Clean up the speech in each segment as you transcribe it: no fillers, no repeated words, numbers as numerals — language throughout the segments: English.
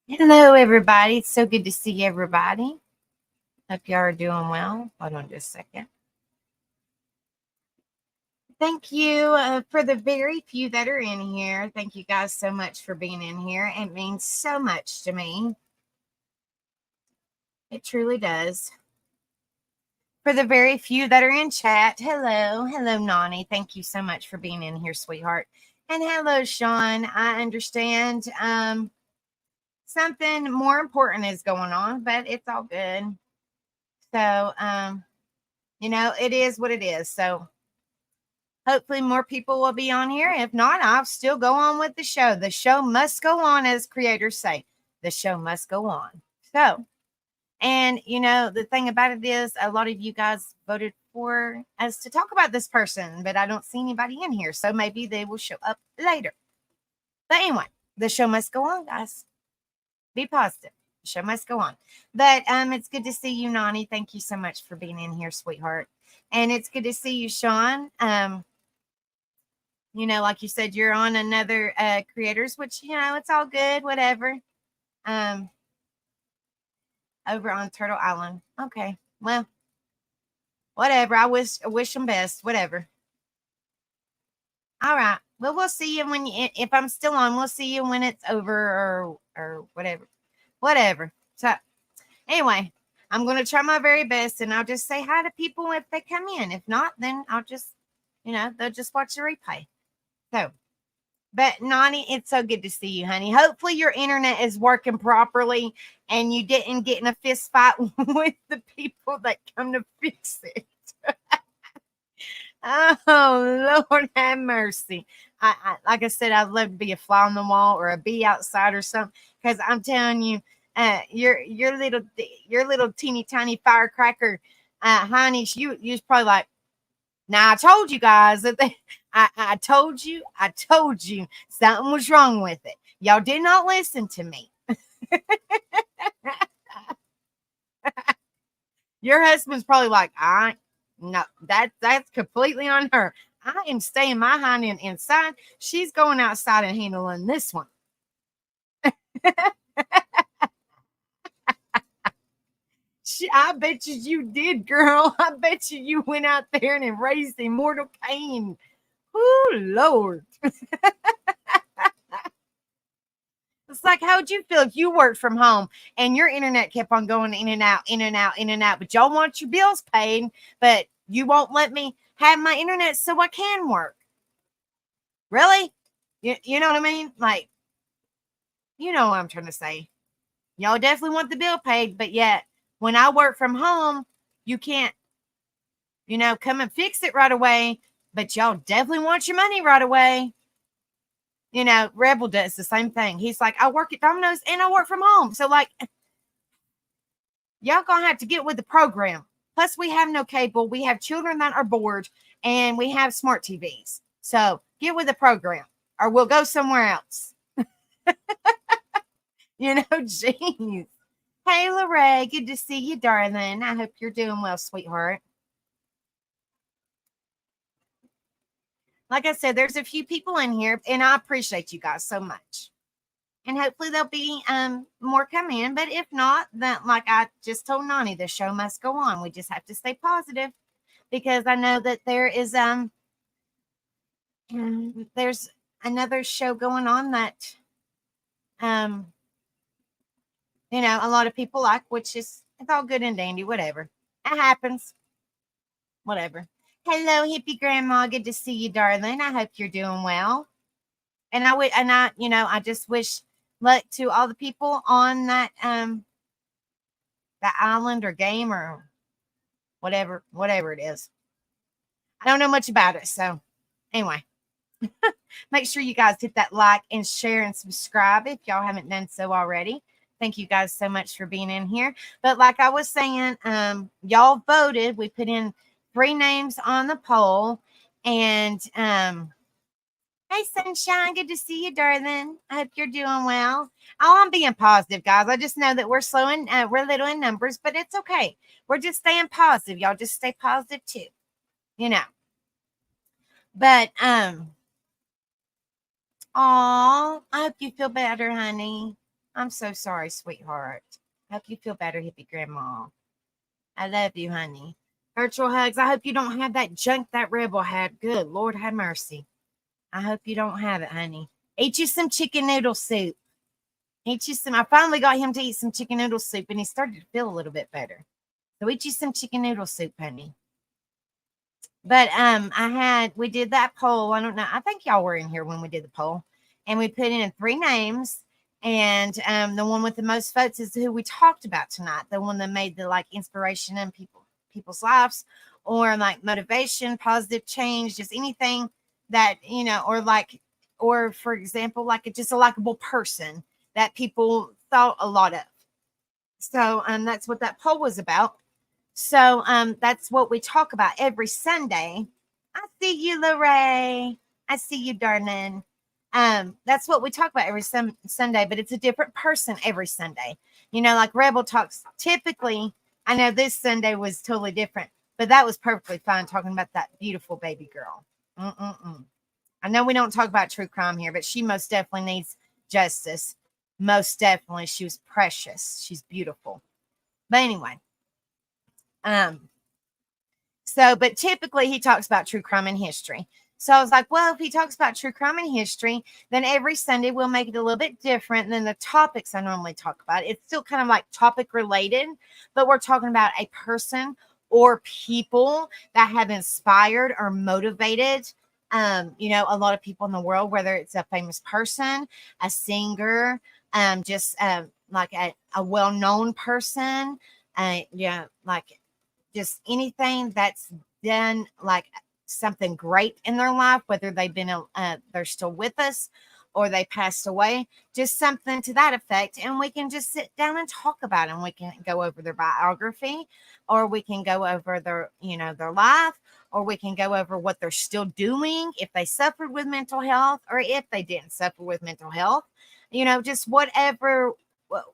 Hello, everybody. It's so good to see everybody. Hope you are doing well. Hold on just a second. Thank you for the very few that are in here. Thank you guys so much for being in here. It means so much to me. It truly does. For the very few that are in chat, hello, Nani. Thank you so much for being in here, sweetheart. And hello, Sean. I understand something more important is going on, but it's all good. So, it is what it is. So, hopefully, more people will be on here. If not, I'll still go on with the show. The show must go on, as creators say. The show must go on. So, and the thing about it is, a lot of you guys voted for us to talk about this person, but I don't see anybody in here. So maybe they will show up later. But anyway, the show must go on, guys. Be positive. The show must go on. But it's good to see you, Nani. Thank you so much for being in here, sweetheart. And it's good to see you, Sean. Like you said, you're on another creators, which it's all good, whatever. Over on Turtle Island. Okay, well, whatever. I wish them best. Whatever. All right. Well, we'll see you if I'm still on. We'll see you when it's over or whatever. Whatever. So anyway, I'm going to try my very best, and I'll just say hi to people if they come in. If not, then I'll just, they'll just watch the replay. So, but Nani, it's so good to see you, honey. Hopefully your internet is working properly and you didn't get in a fist fight with the people that come to fix it. Oh, Lord have mercy. Like I said, I'd love to be a fly on the wall or a bee outside or something. Because I'm telling you, your little teeny tiny firecracker, honey, you was probably like, now I told you guys that I told you something was wrong with it. Y'all did not listen to me. Your husband's probably like, no, that's completely on her. I am staying my hind end inside. She's going outside and handling this one. I bet you did, girl. I bet you went out there and raised immortal Cain. Oh, Lord. It's like, how would you feel if you worked from home and your internet kept on going in and out, in and out, in and out, but y'all want your bills paid, but you won't let me have my internet so I can work? Really? You know what I mean? Like, you know what I'm trying to say. Y'all definitely want the bill paid, but yet when I work from home, you can't, come and fix it right away, but y'all definitely want your money right away. Rebel does the same thing. He's like, I work at Domino's and I work from home. So, like, y'all gonna have to get with the program. Plus, we have no cable. We have children that are bored, and we have smart TVs. So, get with the program, or we'll go somewhere else. Jeez. Hey, Lorraine, good to see you, darling. I hope you're doing well, sweetheart. Like I said, there's a few people in here, and I appreciate you guys so much. And hopefully there'll be more come in. But if not, then like I just told Nani, the show must go on. We just have to stay positive because I know that there's another show going on that a lot of people like, which is it's all good and dandy, whatever. It happens. Whatever. Hello, hippie grandma. Good to see you, darling. I hope you're doing well. And I just wish luck to all the people on that island or game or whatever it is. I don't know much about it. So anyway, make sure you guys hit that like and share and subscribe if y'all haven't done so already. Thank you guys so much for being in here. But like I was saying, y'all voted. We put in 3 names on the poll. And hey, Sunshine, good to see you, darling. I hope you're doing well. Oh, I'm being positive, guys. I just know that we're we're little in numbers, but it's okay. We're just staying positive. Y'all just stay positive too, But oh, I hope you feel better, honey. I'm so sorry, sweetheart. Hope you feel better, hippie grandma. I love you, honey. Virtual hugs. I hope you don't have that junk that rebel had. Good Lord, have mercy. I hope you don't have it, honey. Eat you some chicken noodle soup. Eat you some. I finally got him to eat some chicken noodle soup, and he started to feel a little bit better. So eat you some chicken noodle soup, honey. But we did that poll. I don't know. I think y'all were in here when we did the poll, and we put in 3 names. And the one with the most votes is who we talked about tonight. The one that made the like inspiration in people's lives, or like motivation, positive change, just anything that or for example, like just a likable person that people thought a lot of. So that's what that poll was about. So that's what we talk about every Sunday. I see you, Lorraine. I see you, darling. That's what we talk about every Sunday, but it's a different person every Sunday. Like Rebel Talks. Typically, I know this Sunday was totally different, but that was perfectly fine talking about that beautiful baby girl. I know we don't talk about true crime here, but she most definitely needs justice. Most definitely. She was precious. She's beautiful. But anyway. But typically he talks about true crime and history. So I was like, well, if he talks about true crime and history, then every Sunday we'll make it a little bit different than the topics I normally talk about. It's still kind of like topic related, but we're talking about a person or people that have inspired or motivated, a lot of people in the world, whether it's a famous person, a singer, like a well-known person, like just anything that's done like something great in their life, whether they've been they're still with us or they passed away, just something to that effect. And we can just sit down and talk about them. We can go over their biography, or we can go over their life, or we can go over what they're still doing, if they suffered with mental health or if they didn't suffer with mental health, just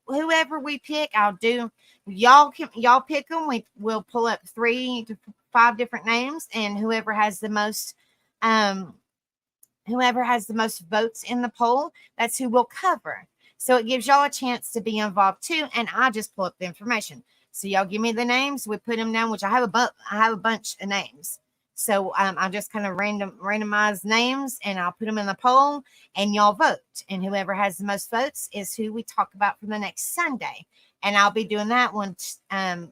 whoever we pick. I'll do. Y'all pick them. We'll pull up 3 to 5 different names, and whoever has the most votes in the poll, that's who we'll cover. So it gives y'all a chance to be involved too, and I just pull up the information. So y'all give me the names, we put them down, which I have a bunch of names. So I'll just kind of randomize names, and I'll put them in the poll, and y'all vote. And whoever has the most votes is who we talk about for the next Sunday. And I'll be doing that one.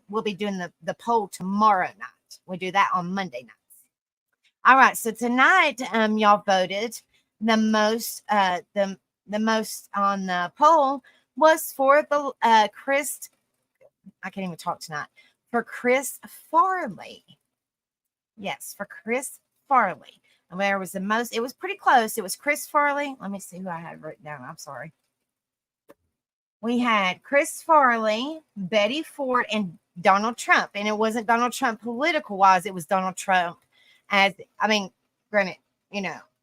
We'll be doing the poll tomorrow night. We do that on Monday nights. All right. So tonight, y'all voted the most. The most on the poll was for the Chris. I can't even talk tonight. For Chris Farley. Yes, for Chris Farley. And where was the most? It was pretty close. It was Chris Farley. Let me see who I had written down. I'm sorry. We had Chris Farley, Betty Ford, and Donald Trump. And it wasn't Donald Trump political wise. It was Donald Trump granted,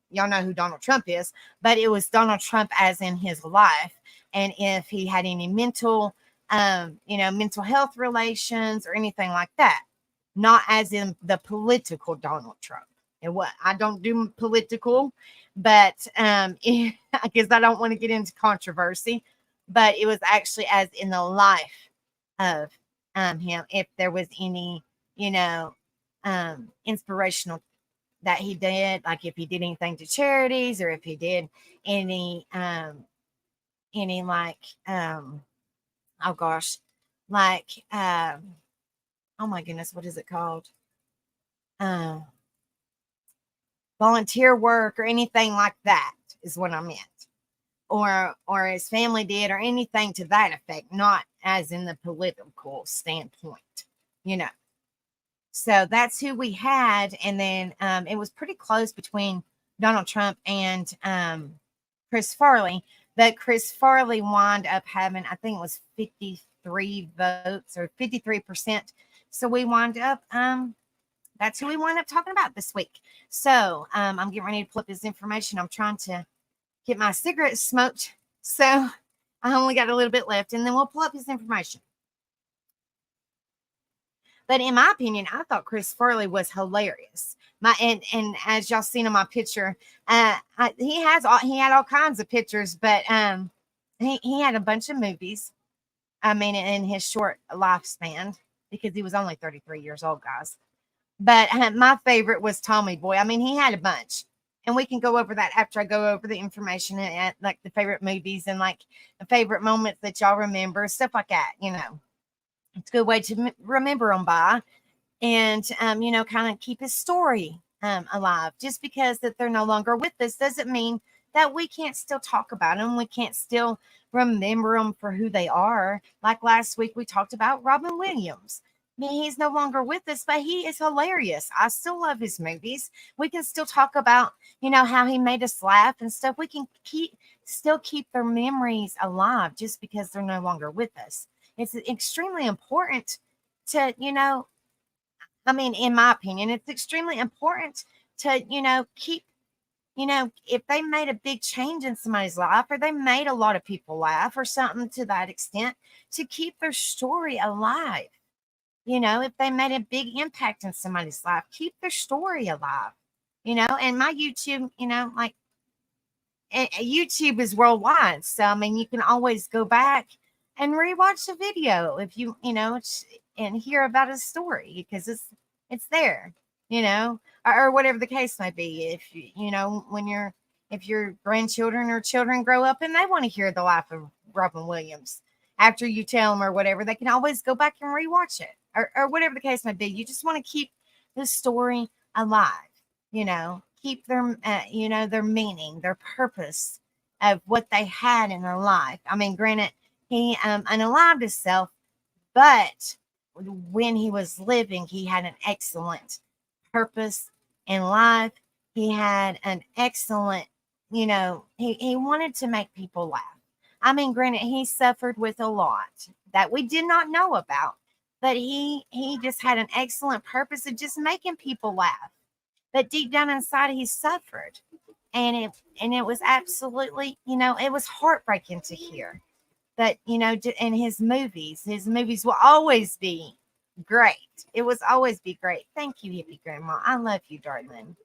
y'all know who Donald Trump is, but it was Donald Trump as in his life. And if he had any mental health relations or anything like that. Not as in the political Donald Trump. And what I don't do political, but because I don't want to get into controversy, but it was actually as in the life of him. If there was any, inspirational that he did, like if he did anything to charities, or if he did any oh my goodness, what is it called? Volunteer work or anything like that is what I meant. Or his family did, or anything to that effect, not as in the political standpoint, So that's who we had. And then it was pretty close between Donald Trump and Chris Farley. But Chris Farley wound up having, I think it was 53 votes or 53%. So we wound up, that's who we wound up talking about this week. So I'm getting ready to pull up his information. I'm trying to get my cigarette smoked. So I only got a little bit left, and then we'll pull up his information. But in my opinion, I thought Chris Farley was hilarious. And as y'all seen in my picture, he had all kinds of pictures, but he had a bunch of movies. I mean, in his short lifespan, because he was only 33 years old, guys. But my favorite was Tommy Boy. I mean, he had a bunch. And we can go over that after I go over the information and like the favorite movies and like the favorite moments that y'all remember, stuff like that. It's a good way to remember them by, and kind of keep his story alive. Just because that they're no longer with us doesn't mean that we can't still talk about them. We can't still remember them for who they are. Like last week, we talked about Robin Williams. I mean, he's no longer with us, but he is hilarious. I still love his movies. We can still talk about, how he made us laugh and stuff. We can still keep their memories alive just because they're no longer with us. It's extremely important to, I mean, in my opinion, it's extremely important to, keep, if they made a big change in somebody's life or they made a lot of people laugh or something to that extent, to keep their story alive. If they made a big impact in somebody's life, keep their story alive. And my YouTube, like YouTube is worldwide. So, I mean, you can always go back and rewatch the video if and hear about his story because it's there, or whatever the case may be. If if your grandchildren or children grow up and they want to hear the life of Robin Williams after you tell them or whatever, they can always go back and rewatch it or whatever the case may be. You just want to keep the story alive, keep their, their meaning, their purpose of what they had in their life. I mean, granted, he unalived himself, but when he was living, he had an excellent purpose in life. He had an excellent, he wanted to make people laugh. I mean, granted, he suffered with a lot that we did not know about, but he just had an excellent purpose of just making people laugh. But deep down inside, he suffered, and it was absolutely, it was heartbreaking to hear. But in his movies will always be great. It was always be great. Thank you, hippie grandma. I love you, darling.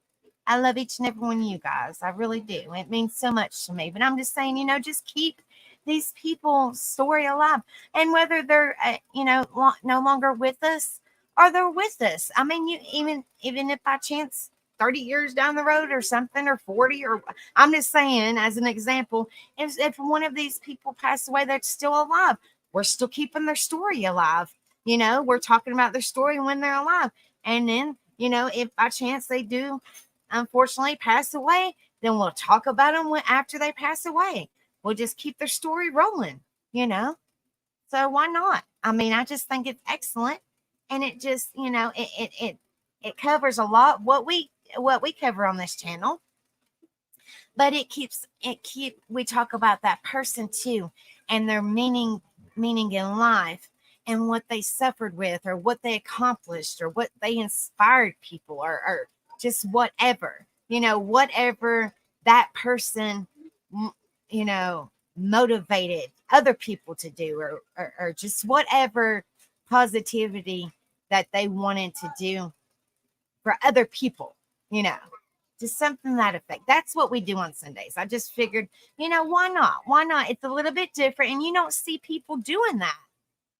I love each and every one of you guys. I really do. It means so much to me. But I'm just saying, just keep these people's story alive. And whether they're, no longer with us or they're with us. I mean, even if by chance 30 years down the road or something, or 40, or I'm just saying, as an example, if one of these people pass away that's still alive, we're still keeping their story alive. We're talking about their story when they're alive. And then, if by chance they do unfortunately pass away, then we'll talk about them after they pass away. We'll just keep their story rolling, So why not? I mean, I just think it's excellent, and it just, it covers a lot what we cover on this channel. But we talk about that person too, and their meaning in life, and what they suffered with, or what they accomplished, or what they inspired people, or just whatever, whatever that person, motivated other people to do, or just whatever positivity that they wanted to do for other people, just something that effect. That's what we do on Sundays. I just figured, why not? Why not? It's a little bit different, and you don't see people doing that.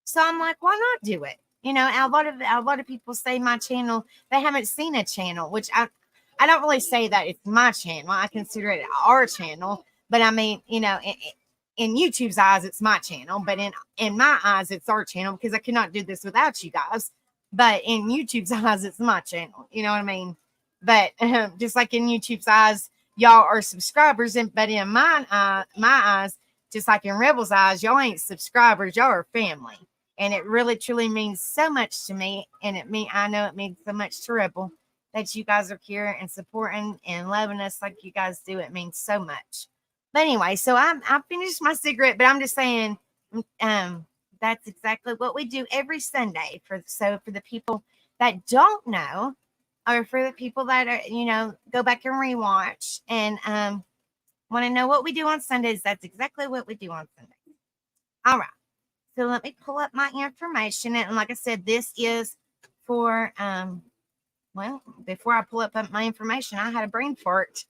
So I'm like, why not do it? A lot of people say my channel, they haven't seen a channel, which I don't really say that it's my channel. I consider it our channel. But I mean, in YouTube's eyes, it's my channel. But in my eyes, it's our channel, because I cannot do this without you guys. But in YouTube's eyes, it's my channel. You know what I mean? But just like in YouTube's eyes, y'all are subscribers. But in my eyes, just like in Rebel's eyes, y'all ain't subscribers. Y'all are family. And it really, truly means so much to me. And I know it means so much to Rebel that you guys are here and supporting and loving us like you guys do. It means so much. But anyway, so I finished my cigarette, but I'm just saying, that's exactly what we do every Sunday. For the people that don't know, or for the people that are, go back and rewatch and want to know what we do on Sundays, that's exactly what we do on Sundays. All right. So let me pull up my information. And like I said, this is for, well, before I pull up my information, I had a brain fart.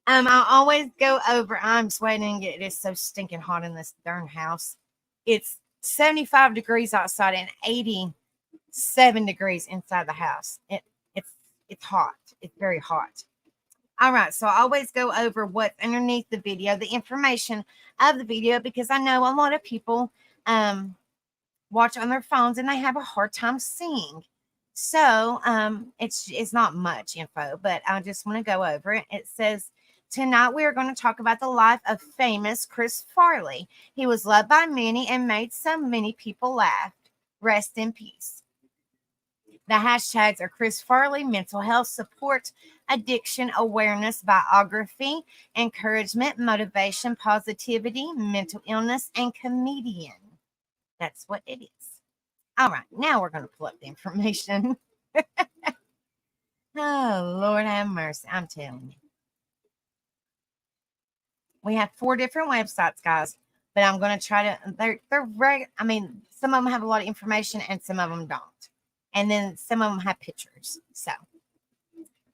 I always go over. I'm sweating. It is so stinking hot in this darn house. It's 75 degrees outside and 87 degrees inside the house. It's it's hot. It's very hot. All right, so I always go over what's underneath the video, the information of the video, because I know a lot of people watch on their phones and they have a hard time seeing. So it's not much info, but I just want to go over it. It says, tonight we are going to talk about the life of famous Chris Farley. He was loved by many and made so many people laugh. Rest in peace. The hashtags are Chris Farley, mental health support, addiction awareness, biography, encouragement, motivation, positivity, mental illness, and comedian. That's what it is. All right, now we're going to pull up the information. Oh, Lord have mercy. I'm telling you. We have 4 different websites, guys, but I'm going to try to, they're very, I mean, some of them have a lot of information and some of them don't. And then some of them have pictures. So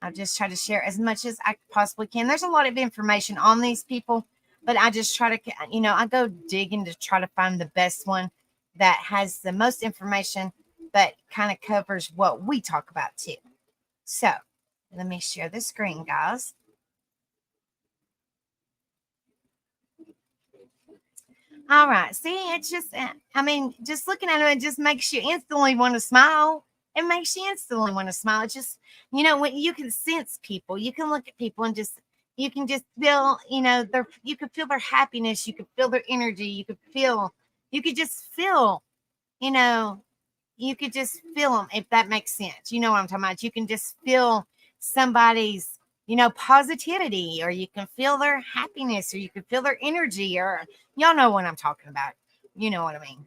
I'll just try to share as much as I possibly can. There's a lot of information on these people, but I just try to, I go digging to try to find the best one that has the most information that kind of covers what we talk about too. So let me share the screen, guys. All right. See, it's just, just looking at it, it just makes you instantly want to smile. It makes you instantly want to smile. It's just, when you can sense people, you can look at people and you can just feel, you can feel their happiness. You can feel their energy. You could just feel, you could just feel them, if that makes sense. You know what I'm talking about? You can just feel somebody's, positivity, or you can feel their happiness, or you can feel their energy, or y'all know what I'm talking about. You know what I mean?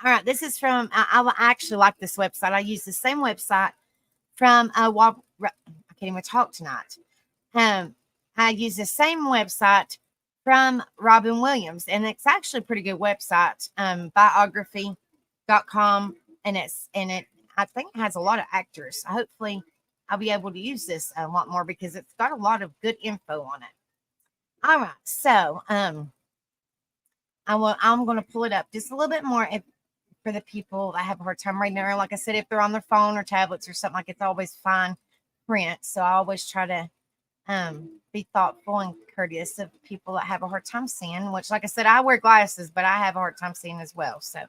All right. This is from, I actually like this website. I use the same website from, I can't even talk tonight. I use the same website from Robin Williams, and it's actually a pretty good website, biography.com. And I think it has a lot of actors. Hopefully I'll be able to use this a lot more because it's got a lot of good info on it. All right. So, I'm going to pull it up just a little bit more for the people that have a hard time reading it. Like I said, if they're on their phone or tablets or something, like, it's always fine print. So I always try to be thoughtful and courteous of people that have a hard time seeing, which, like I said, I wear glasses, but I have a hard time seeing as well. So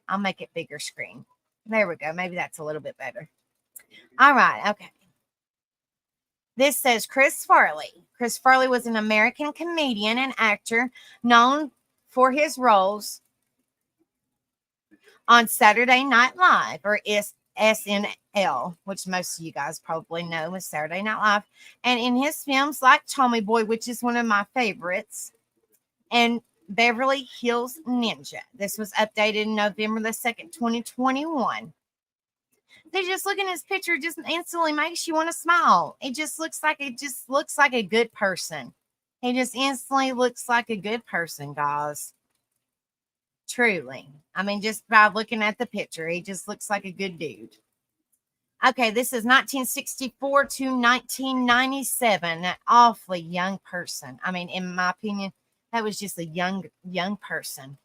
I'll make it bigger screen. There we go. Maybe that's a little bit better. All right. Okay. This says Chris Farley. Chris Farley was an American comedian and actor known for his roles on Saturday Night Live, or SNL, which most of you guys probably know as Saturday Night Live, and in his films like Tommy Boy, which is one of my favorites, and Beverly Hills Ninja. This was updated November the 2nd, 2021. They just looking at his picture just instantly makes you want to smile. It just looks like a good person. He just instantly looks like a good person, guys. Truly. Just by looking at the picture, he just looks like a good dude. Okay, this is 1964 to 1997. An awfully young person. In my opinion, that was just a young person.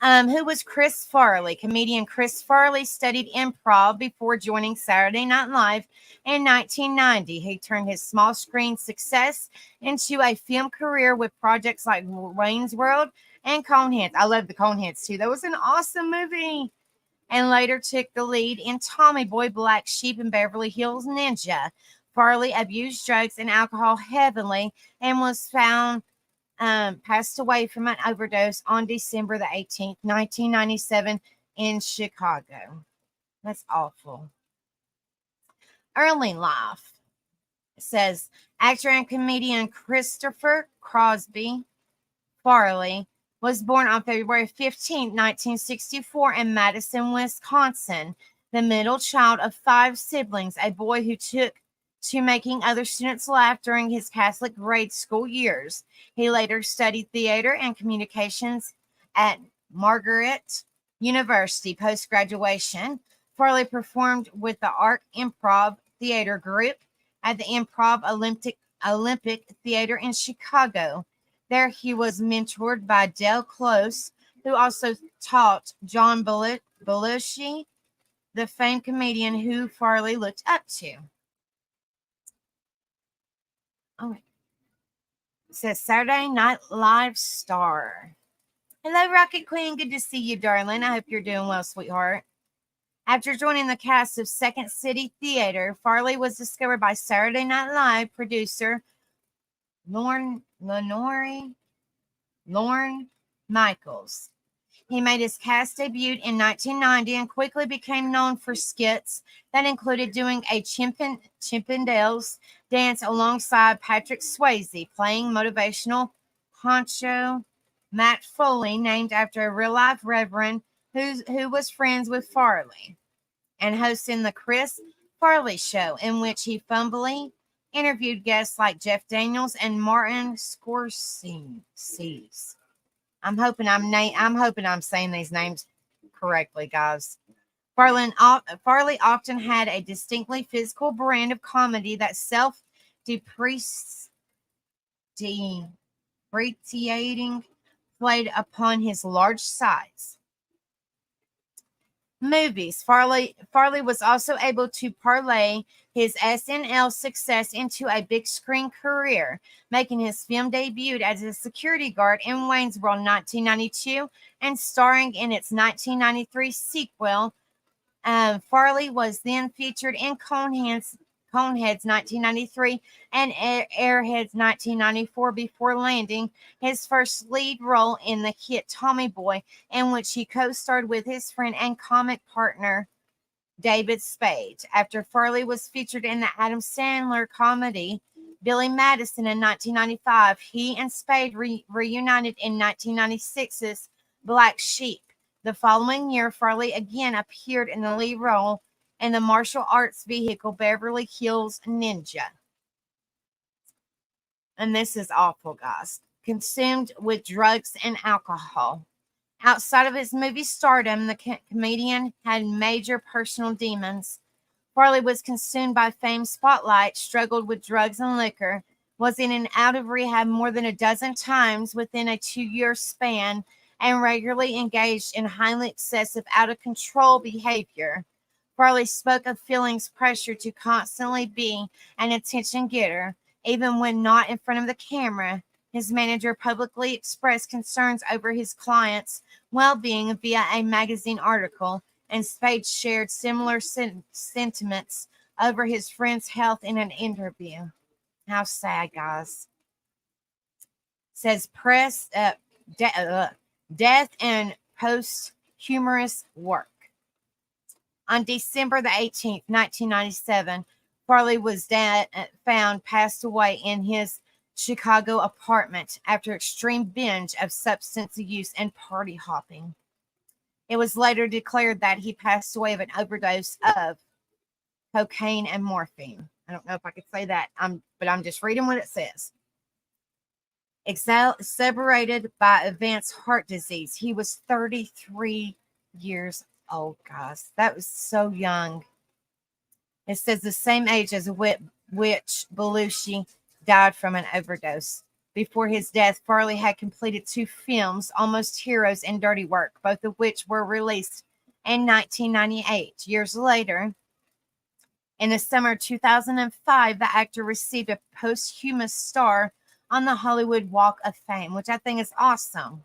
Who was Chris Farley? Comedian Chris Farley studied improv before joining Saturday Night Live in 1990. He turned his small screen success into a film career with projects like Wayne's World and Coneheads. I love the Coneheads too. That was an awesome movie. And later took the lead in Tommy Boy, Black Sheep, and Beverly Hills Ninja. Farley abused drugs and alcohol heavily and was found passed away from an overdose on December the 18th, 1997 in Chicago. That's awful. Early life. It says actor and comedian Christopher Crosby Farley was born on February 15, 1964 in Madison, Wisconsin, the middle child of 5 siblings, a boy who took to making other students laugh during his Catholic grade school years. He later studied theater and communications at Margaret University. Post-graduation, Farley performed with the Art Improv Theater Group at the Improv Olympic Theater in Chicago. There he was mentored by Del Close, who also taught John Belushi, the famed comedian who Farley looked up to. Oh, it says Saturday Night Live star. Hello, Rocket Queen. Good to see you, darling. I hope you're doing well, sweetheart. After joining the cast of Second City Theater, Farley was discovered by Saturday Night Live producer Lorne Michaels. He made his cast debut in 1990 and quickly became known for skits that included doing a Chippendales dance alongside Patrick Swayze, playing motivational honcho Matt Foley, named after a real-life reverend who was friends with Farley, and hosting the Chris Farley Show, in which he fumbly interviewed guests like Jeff Daniels and Martin Scorsese. I'm hoping I'm saying these names correctly, guys. Farley often had a distinctly physical brand of comedy that self-depreciating played upon his large size. Movies. Farley was also able to parlay his SNL success into a big screen career, making his film debut as a security guard in Wayne's World 1992 and starring in its 1993 sequel. Farley was then featured in Coneheads 1993 and Airheads 1994 before landing his first lead role in the hit Tommy Boy, in which he co-starred with his friend and comic partner David Spade. After Farley was featured in the Adam Sandler comedy Billy Madison in 1995, he and Spade reunited in 1996's Black Sheep. The following year, Farley again appeared in the lead role in the martial arts vehicle Beverly Hills Ninja. And this is awful, guys. Consumed with drugs and alcohol. Outside of his movie stardom, the comedian had major personal demons. Farley was consumed by fame's spotlight, struggled with drugs and liquor, was in and out of rehab more than a dozen times within a 2-year span, and regularly engaged in highly excessive, out-of-control behavior. Farley spoke of feeling pressure to constantly be an attention getter, even when not in front of the camera. His manager publicly expressed concerns over his client's well-being via a magazine article, and Spade shared similar sentiments over his friend's health in an interview. How sad, guys. Says press death and posthumous work. On December the 18th, 1997, Farley was found passed away in his Chicago apartment after extreme binge of substance use and party hopping. It was later declared that he passed away of an overdose of cocaine and morphine. I don't know if I could say that, but I'm just reading what it says. Exacerbated by advanced heart disease. He was 33 years old, guys. That was so young. It says the same age as which Belushi died from an overdose. Before his death, Farley had completed 2 films, Almost Heroes and Dirty Work, both of which were released in 1998. Years later, in the summer of 2005, the actor received a posthumous star on the Hollywood Walk of Fame, which I think is awesome.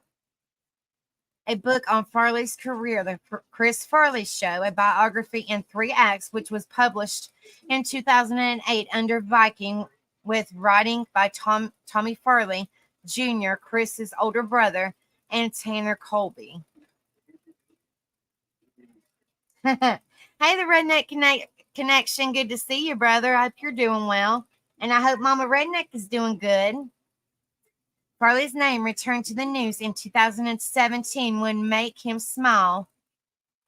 A book on Farley's career, The Chris Farley Show, a biography in 3 acts, which was published in 2008 under Viking, with writing by Tommy Farley Jr., Chris's older brother, and Tanner Colby. Hey, the Redneck Connection. Good to see you, brother. I hope you're doing well. And I hope Mama Redneck is doing good. Farley's name returned to the news in 2017 when Make Him Smile,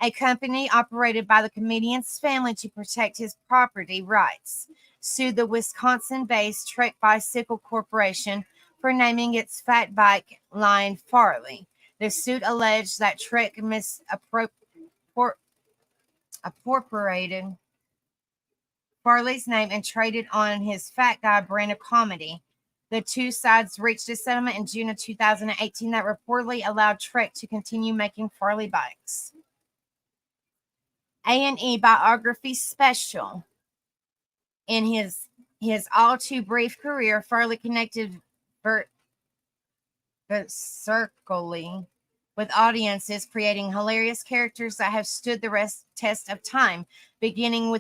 a company operated by the comedian's family to protect his property rights, sued the Wisconsin-based Trek Bicycle Corporation for naming its fat bike line Farley. The suit alleged that Trek misappropriated Farley's name and traded on his Fat Guy brand of comedy. The two sides reached a settlement in June of 2018 that reportedly allowed Trek to continue making Farley bikes. A&E biography special. In his all too brief career, Farley connected circly with audiences, creating hilarious characters that have stood the test of time. Beginning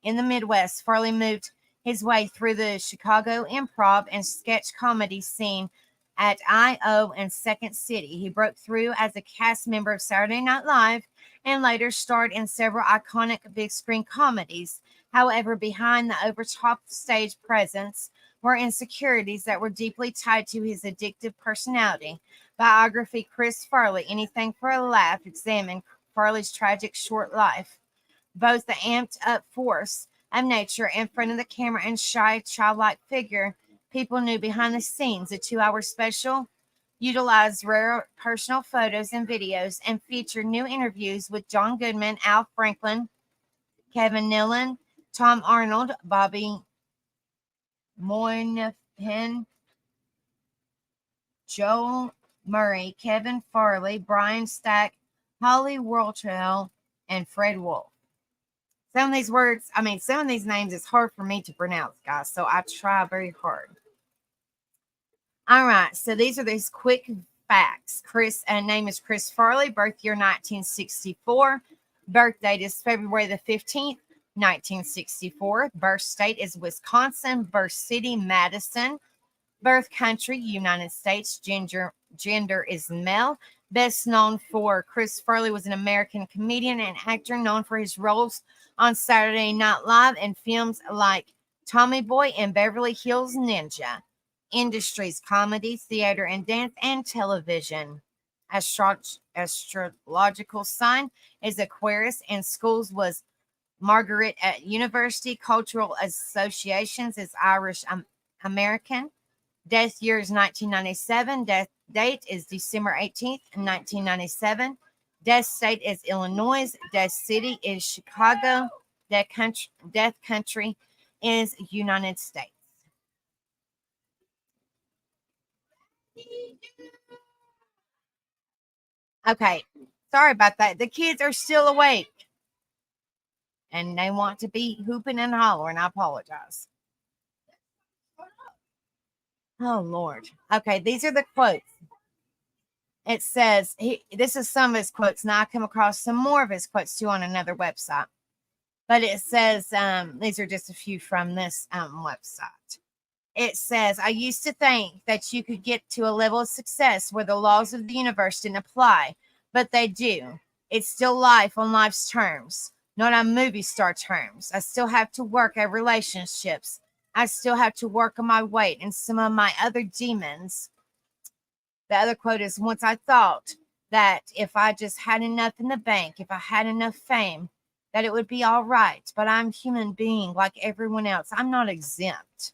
in the Midwest, Farley moved his way through the Chicago improv and sketch comedy scene at I.O. and Second City. He broke through as a cast member of Saturday Night Live and later starred in several iconic big screen comedies. However, behind the over-top stage presence were insecurities that were deeply tied to his addictive personality. Biography Chris Farley, Anything for a Laugh, examined Farley's tragic short life. Both the amped-up force of nature in front of the camera and shy, childlike figure people knew behind the scenes. The 2-hour special utilized rare personal photos and videos and featured new interviews with John Goodman, Al Franklin, Kevin Nealon, Tom Arnold, Bobby Moynihan, Joel Murray, Kevin Farley, Brian Stack, Holly Wurtel, and Fred Wolf. Some of these words, some of these names is hard for me to pronounce, guys, so I try very hard. All right, so these are these quick facts. Name is Chris Farley, birth year 1964, birth date is February the 15th, 1964, birth state is Wisconsin, birth city Madison, birth country United States, gender is male. Best known for, Chris Farley was an American comedian and actor known for his roles on Saturday Night Live and films like Tommy Boy and Beverly Hills Ninja. Industries: comedy, theater and dance, and television. Astrological sign is Aquarius, and schools was Margaret at university. Cultural associations is Irish American. Death year is 1997. Death date is December 18th, 1997. Death state is Illinois. Death city is Chicago. Death country is United States. Okay, sorry about that. The kids are still awake and they want to be hooping and hollering. I apologize. Oh, Lord. Okay, these are the quotes. It says, this is some of his quotes. Now I come across some more of his quotes too on another website. But it says, these are just a few from this website. It says, I used to think that you could get to a level of success where the laws of the universe didn't apply, but they do. It's still life on life's terms, not on movie star terms. I still have to work at relationships. I still have to work on my weight and some of my other demons. The other quote is, once I thought that if I just had enough in the bank, if I had enough fame, that it would be all right. But I'm a human being like everyone else. I'm not exempt.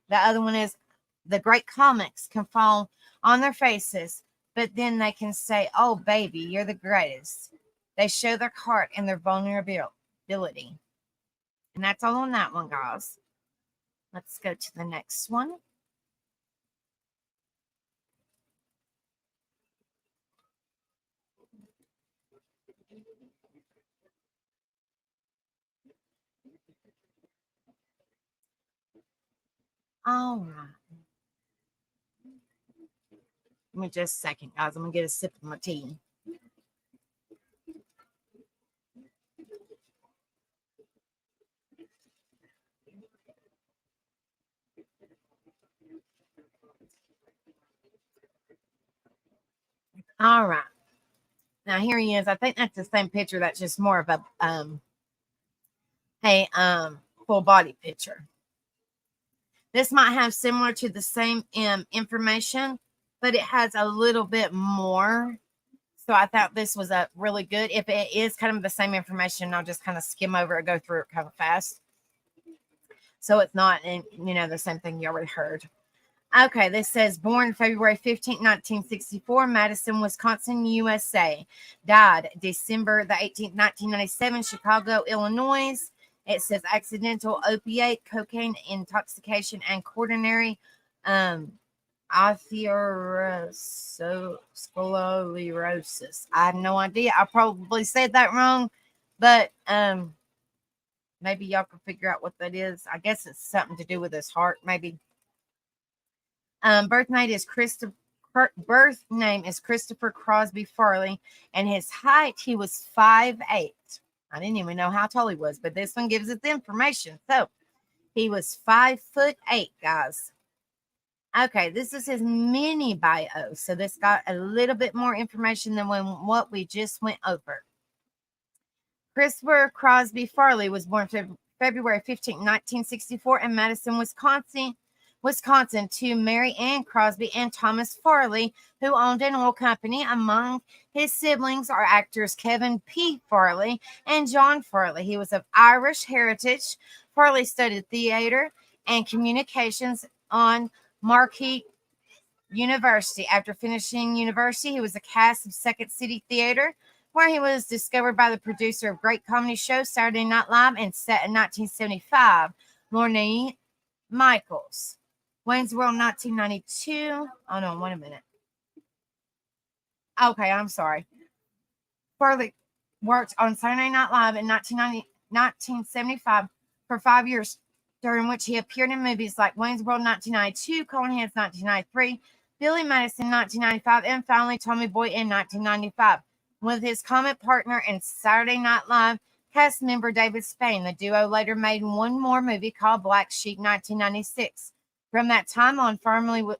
The other one is, the great comics can fall on their faces, but then they can say, oh, baby, you're the greatest. They show their heart and their vulnerability. And that's all on that one, guys. Let's go to the next one. All right. Give me just a second, guys. I'm going to get a sip of my tea. All right. Now here he is. I think that's the same picture. That's just more of a full body picture. This might have similar to the same information, but it has a little bit more. So I thought this was a really good. If it is kind of the same information, I'll just kind of skim over it, go through it kind of fast. So it's not, the same thing you already heard. Okay, this says born February 15, 1964, Madison, Wisconsin, USA. Died December the 18th, 1997, Chicago, Illinois. It says accidental opiate, cocaine intoxication, and coronary atherosclerosis. I have no idea. I probably said that wrong, but maybe y'all can figure out what that is. I guess it's something to do with his heart, maybe. Birth name is Christopher Crosby Farley, and his height, he was 5'8". I didn't even know how tall he was, but this one gives us the information. So he was 5'8", guys. Okay, this is his mini bio. So this got a little bit more information than what we just went over. Christopher Crosby Farley was born February 15, 1964 in Madison, Wisconsin, to Mary Ann Crosby and Thomas Farley, who owned an oil company. Among his siblings are actors Kevin P. Farley and John Farley. He was of Irish heritage. Farley studied theater and communications on Marquette University. After finishing university, he was a cast of Second City Theater, where he was discovered by the producer of great comedy show Saturday Night Live and set in 1975, Lorne Michaels. Wayne's World 1992. Oh no, wait a minute. Okay, I'm sorry. Farley worked on Saturday Night Live in 1975 for 5 years, during which he appeared in movies like Wayne's World 1992, Cold Hands 1993, Billy Madison 1995, and finally Tommy Boy in 1995. With his comic partner in Saturday Night Live cast member David Spain, the duo later made one more movie called Black Sheep 1996. From that time on, Farley was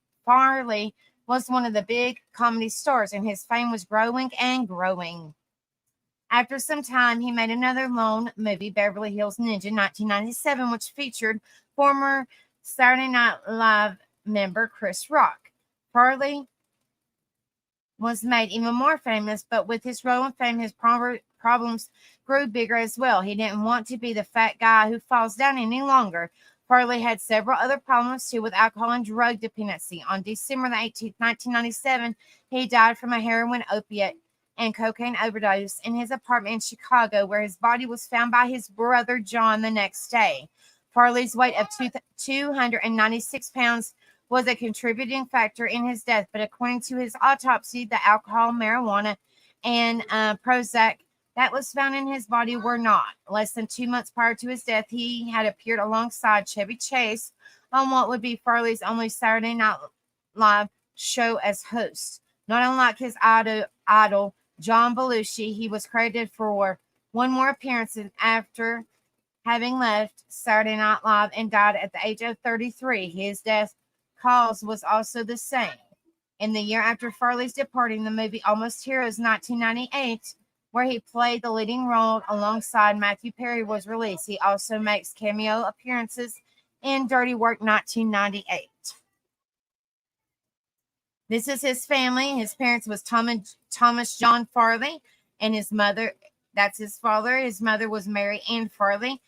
one of the big comedy stars, and his fame was growing and growing. After some time, he made another lone movie, Beverly Hills Ninja 1997, which featured former Saturday Night Live member Chris Rock. Farley was made even more famous, but with his growing fame, his problems grew bigger as well. He didn't want to be the fat guy who falls down any longer. Farley had several other problems too, with alcohol and drug dependency. On December the 18th, 1997, he died from a heroin, opiate, and cocaine overdose in his apartment in Chicago, where his body was found by his brother John the next day. Farley's weight of 296 pounds was a contributing factor in his death, but according to his autopsy, the alcohol, marijuana, and Prozac that was found in his body were not. Less than 2 months prior to his death, he had appeared alongside Chevy Chase on what would be Farley's only Saturday Night Live show as host. Not unlike his idol John Belushi, he was credited for one more appearance after having left Saturday Night Live and died at the age of 33. His death cause was also the same. In the year after Farley's departing, the movie Almost Heroes 1998, where he played the leading role alongside Matthew Perry, was released. He also makes cameo appearances in Dirty Work 1998. This is his family. His parents was Thomas John Farley, and his mother, that's his father. His mother was Mary Ann Farley.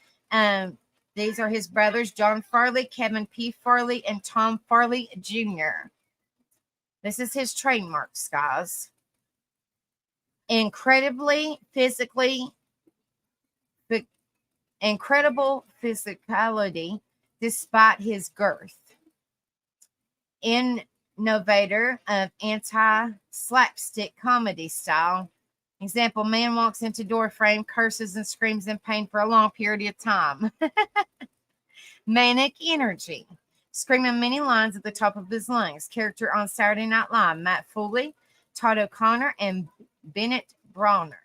These are his brothers, John Farley, Kevin P. Farley, and Tom Farley Jr. This is his trademarks, guys. Incredible physicality despite his girth. Innovator of anti-slapstick comedy style. Example, man walks into door frame, curses and screams in pain for a long period of time. Manic energy. Screaming many lines at the top of his lungs. Character on Saturday Night Live, Matt Foley, Todd O'Connor, and Bennett Brawner.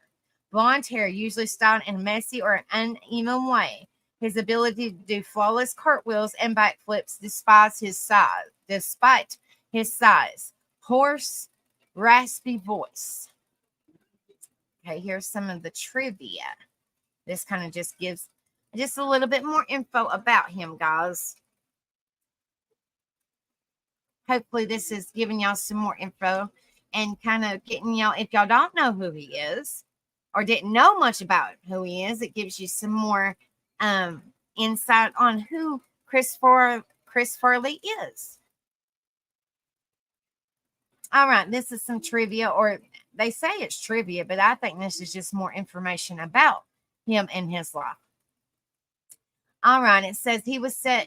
Blonde hair, usually styled in a messy or an uneven way. His ability to do flawless cartwheels and backflips despite his size. Hoarse, raspy voice. Okay, here's some of the trivia. This kind of just gives just a little bit more info about him, guys. Hopefully this is giving y'all some more info and kind of getting y'all, if y'all don't know who he is or didn't know much about who he is, it gives you some more insight on who Chris Farley is. All right, this is some trivia, or they say it's trivia, but I think this is just more information about him and his life. All right, it says he was said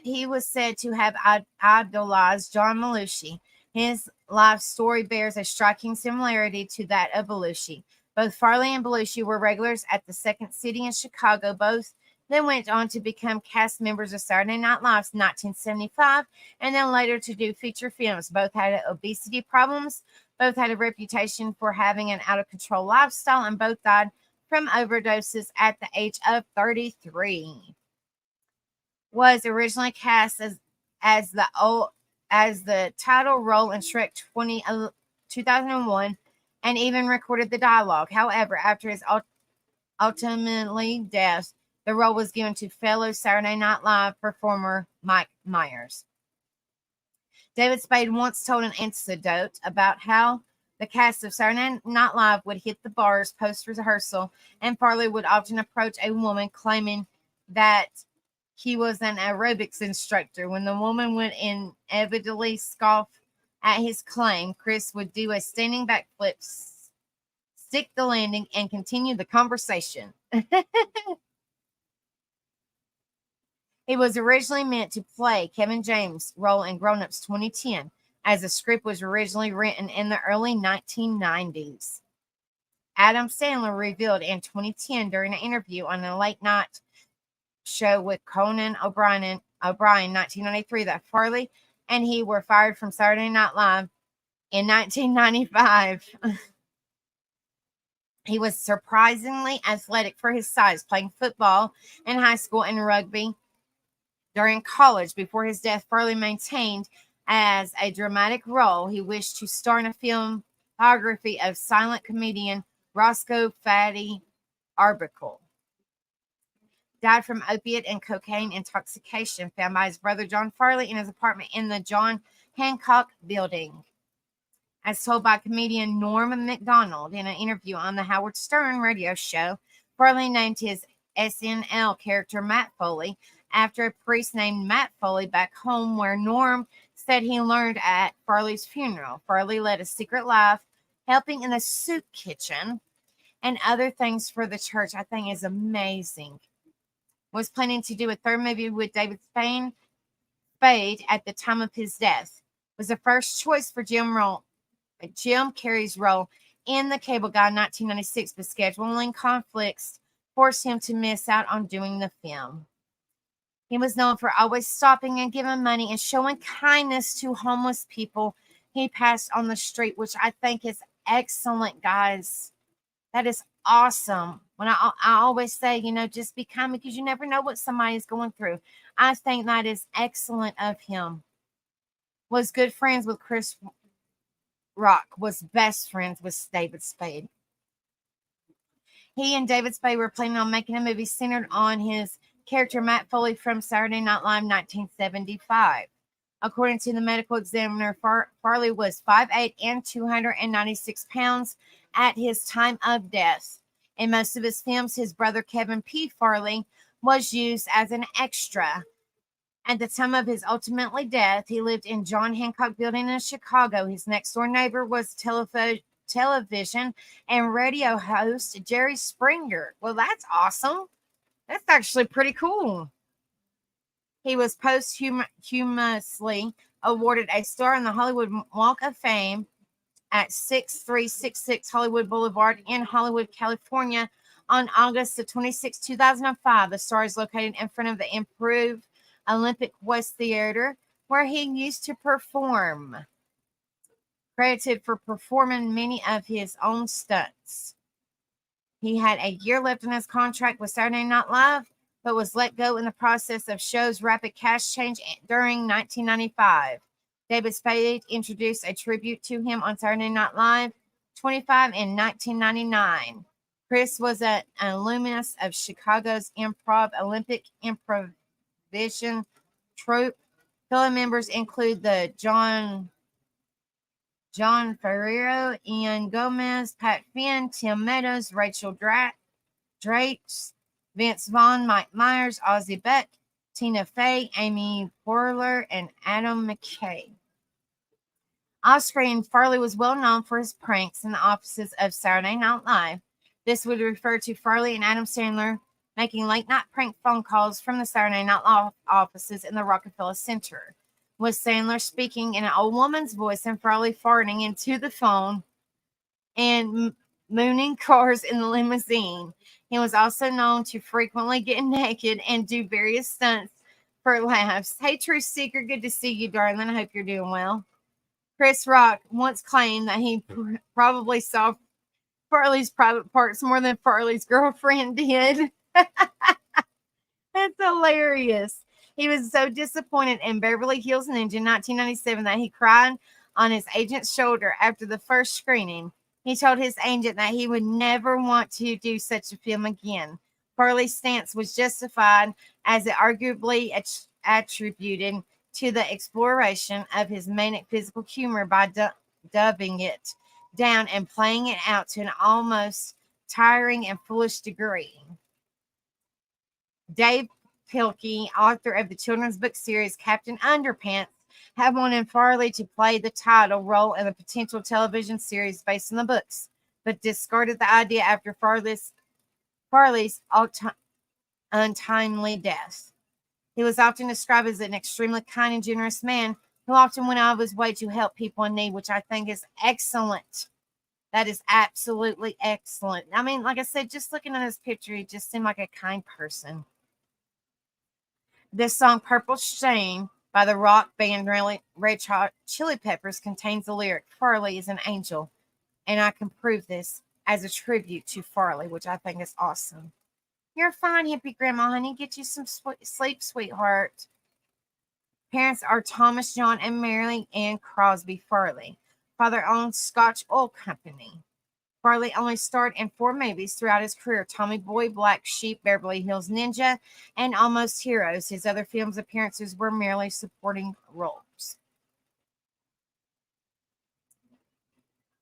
to have idolized John Belushi. His life story bears a striking similarity to that of Belushi. Both Farley and Belushi were regulars at the Second City in Chicago. Both then went on to become cast members of Saturday Night Live's 1975, and then later to do feature films. Both had obesity problems. Both had a reputation for having an out of control lifestyle, and both died from overdoses at the age of 33. Was originally cast as the old as the title role in Shrek 2001, and even recorded the dialogue. However, after his ultimately death, the role was given to fellow Saturday Night Live performer Mike Myers. David Spade once told an anecdote about how the cast of Saturday Night Live would hit the bars post rehearsal, and Farley would often approach a woman claiming that he was an aerobics instructor. When the woman would inevitably scoff at his claim, Chris would do a standing backflip, stick the landing, and continue the conversation. He was originally meant to play Kevin James' role in Grown Ups 2010, as the script was originally written in the early 1990s. Adam Sandler revealed in 2010 during an interview on a late night show with Conan O'Brien 1993 that Farley and he were fired from Saturday Night Live in 1995. He was surprisingly athletic for his size, playing football in high school and rugby during college. Before his death, Farley maintained as a dramatic role he wished to star in a film biography of silent comedian Roscoe Fatty Arbuckle. Died from opiate and cocaine intoxication, found by his brother John Farley in his apartment in the John Hancock building. As told by comedian Norm MacDonald in an interview on the Howard Stern radio show, Farley named his SNL character Matt Foley after a priest named Matt Foley back home, where Norm said he learned at Farley's funeral. Farley led a secret life, helping in the soup kitchen and other things for the church. I think is amazing. Was planning to do a third movie with David Spade at the time of his death. Was the first choice for Jim Carrey's role in The Cable Guy in 1996, but scheduling conflicts forced him to miss out on doing the film. He was known for always stopping and giving money and showing kindness to homeless people he passed on the street, which I think is excellent, guys. That is awesome. When I always say, just be kind, because you never know what somebody is going through. I think that is excellent of him. Was good friends with Chris Rock. Was best friends with David Spade. He and David Spade were planning on making a movie centered on his character Matt Foley from Saturday Night Live 1975. According to the medical examiner, Farley was 5'8" and 296 pounds at his time of death. In most of his films, his brother Kevin P. Farley was used as an extra. At the time of his ultimately death, he lived in John Hancock Building in Chicago. His next door neighbor was television and radio host Jerry Springer. Well, that's awesome. That's actually pretty cool. He was posthumously awarded a star on the Hollywood Walk of Fame at 6366 Hollywood Boulevard in Hollywood, California on August the 26th, 2005. The star is located in front of the improved Olympic West Theater, where he used to perform. Credited for performing many of his own stunts. He had a year left in his contract with Saturday Night Live, but was let go in the process of show's rapid cash change during 1995. David Spade introduced a tribute to him on Saturday Night Live 25 in 1999. Chris was an alumnus of Chicago's Olympic improvisation troupe. Fellow members include the John Ferrero, Ian Gomez, Pat Finn, Tim Meadows, Rachel Drakes, Vince Vaughn, Mike Myers, Ozzie Beck, Tina Fey, Amy Poehler, and Adam McKay. Off-screen, Farley was well known for his pranks in the offices of Saturday Night Live. This would refer to Farley and Adam Sandler making late-night prank phone calls from the Saturday Night Live offices in the Rockefeller Center, with Sandler speaking in an old woman's voice and Farley farting into the phone and mooning cars in the limousine. He was also known to frequently get naked and do various stunts for laughs. Hey, Truth Seeker, good to see you, darling. I hope you're doing well. Chris Rock once claimed that he probably saw Farley's private parts more than Farley's girlfriend did. That's hilarious. He was so disappointed in Beverly Hills Ninja in 1997 that he cried on his agent's shoulder after the first screening. He told his agent that he would never want to do such a film again. Farley's stance was justified as it arguably attributed to the exploration of his manic physical humor by dubbing it down and playing it out to an almost tiring and foolish degree. Dave Pilkey, author of the children's book series Captain Underpants, had wanted Farley to play the title role in a potential television series based on the books, but discarded the idea after Farley's untimely death. He was often described as an extremely kind and generous man who often went out of his way to help people in need, which I think is excellent. That is absolutely excellent. I mean, like I said, just looking at his picture, he just seemed like a kind person. This song, Purple Shame, by the rock band Red Hot Chili Peppers, contains the lyric, Farley is an angel, and I can prove this as a tribute to Farley, which I think is awesome. You're fine, hippie grandma, honey. Get you some sleep, sweetheart. Parents are Thomas John and Mary Ann Crosby Farley. Father owned Scotch Oil Company. Farley only starred in 4 movies throughout his career: Tommy Boy, Black Sheep, Beverly Hills Ninja, and Almost Heroes. His other films appearances were merely supporting roles.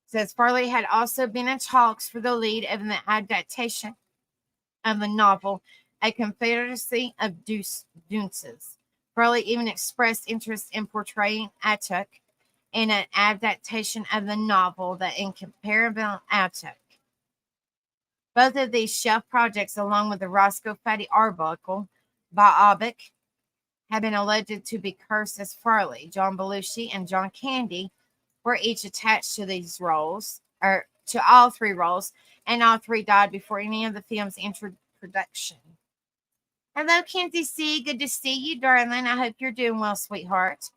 Says Farley had also been in talks for the lead of the adaptation of the novel A Confederacy of Dunces. Farley even expressed interest in portraying Atuk in an adaptation of the novel The Incomparable Atuk. Both of these shelf projects, along with the Roscoe Fatty Arbuckle biopic, have been alleged to be cursed as Farley. John Belushi and John Candy were each attached to these roles, or to all 3 roles, and all 3 died before any of the films entered production. Hello, Kenzie C. Good to see you, darling. I hope you're doing well, sweetheart.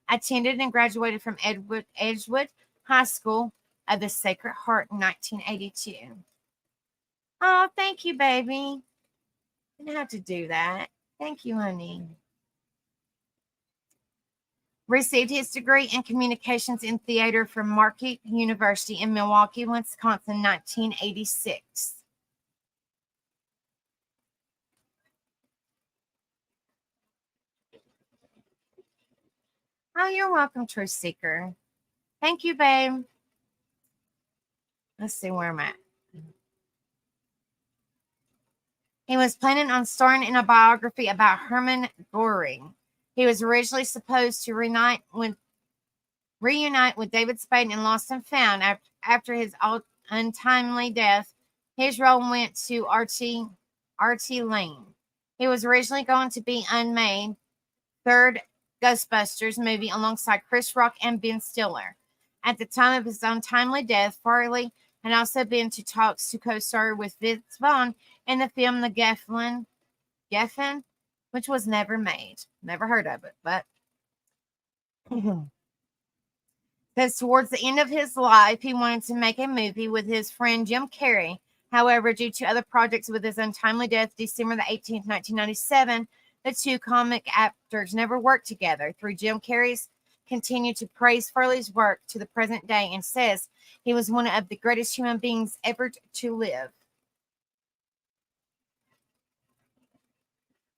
Attended and graduated from Edgewood High School of the Sacred Heart in 1982. Oh, thank you, baby. Didn't have to do that. Thank you, honey. Received his degree in communications in theater from Marquette University in Milwaukee, Wisconsin, 1986. Oh, you're welcome, Truth Seeker. Thank you, babe. Let's see where I'm at. He was planning on starring in a biography about Hermann Goring. He was originally supposed to reunite with David Spade in Lost and Found. After his untimely death, his role went to R.T. Lane. He was originally going to be unmade third Ghostbusters movie alongside Chris Rock and Ben Stiller. At the time of his untimely death, Farley had also been to talks to co-star with Vince Vaughn in the film The Geffen, which was never made. Never heard of it, but because towards the end of his life, he wanted to make a movie with his friend Jim Carrey. However, due to other projects with his untimely death, December the 18th, 1997, the 2 comic actors never worked together. Through Jim Carrey's continued to praise Farley's work to the present day and says he was one of the greatest human beings ever to live.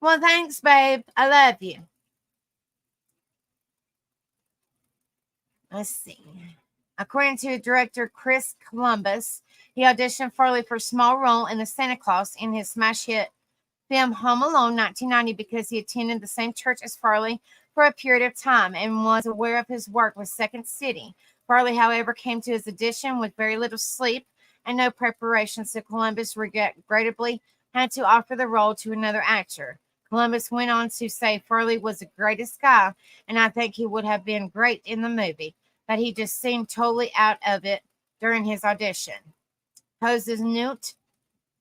Well, thanks, babe. I love you. Let's see. According to director Chris Columbus, he auditioned Farley for a small role in the Santa Claus in his smash hit film Home Alone 1990 because he attended the same church as Farley for a period of time and was aware of his work with Second City. Farley, however, came to his audition with very little sleep and no preparation, so Columbus regrettably had to offer the role to another actor. Columbus went on to say Farley was the greatest guy, and I think he would have been great in the movie, but he just seemed totally out of it during his audition. Poses Newt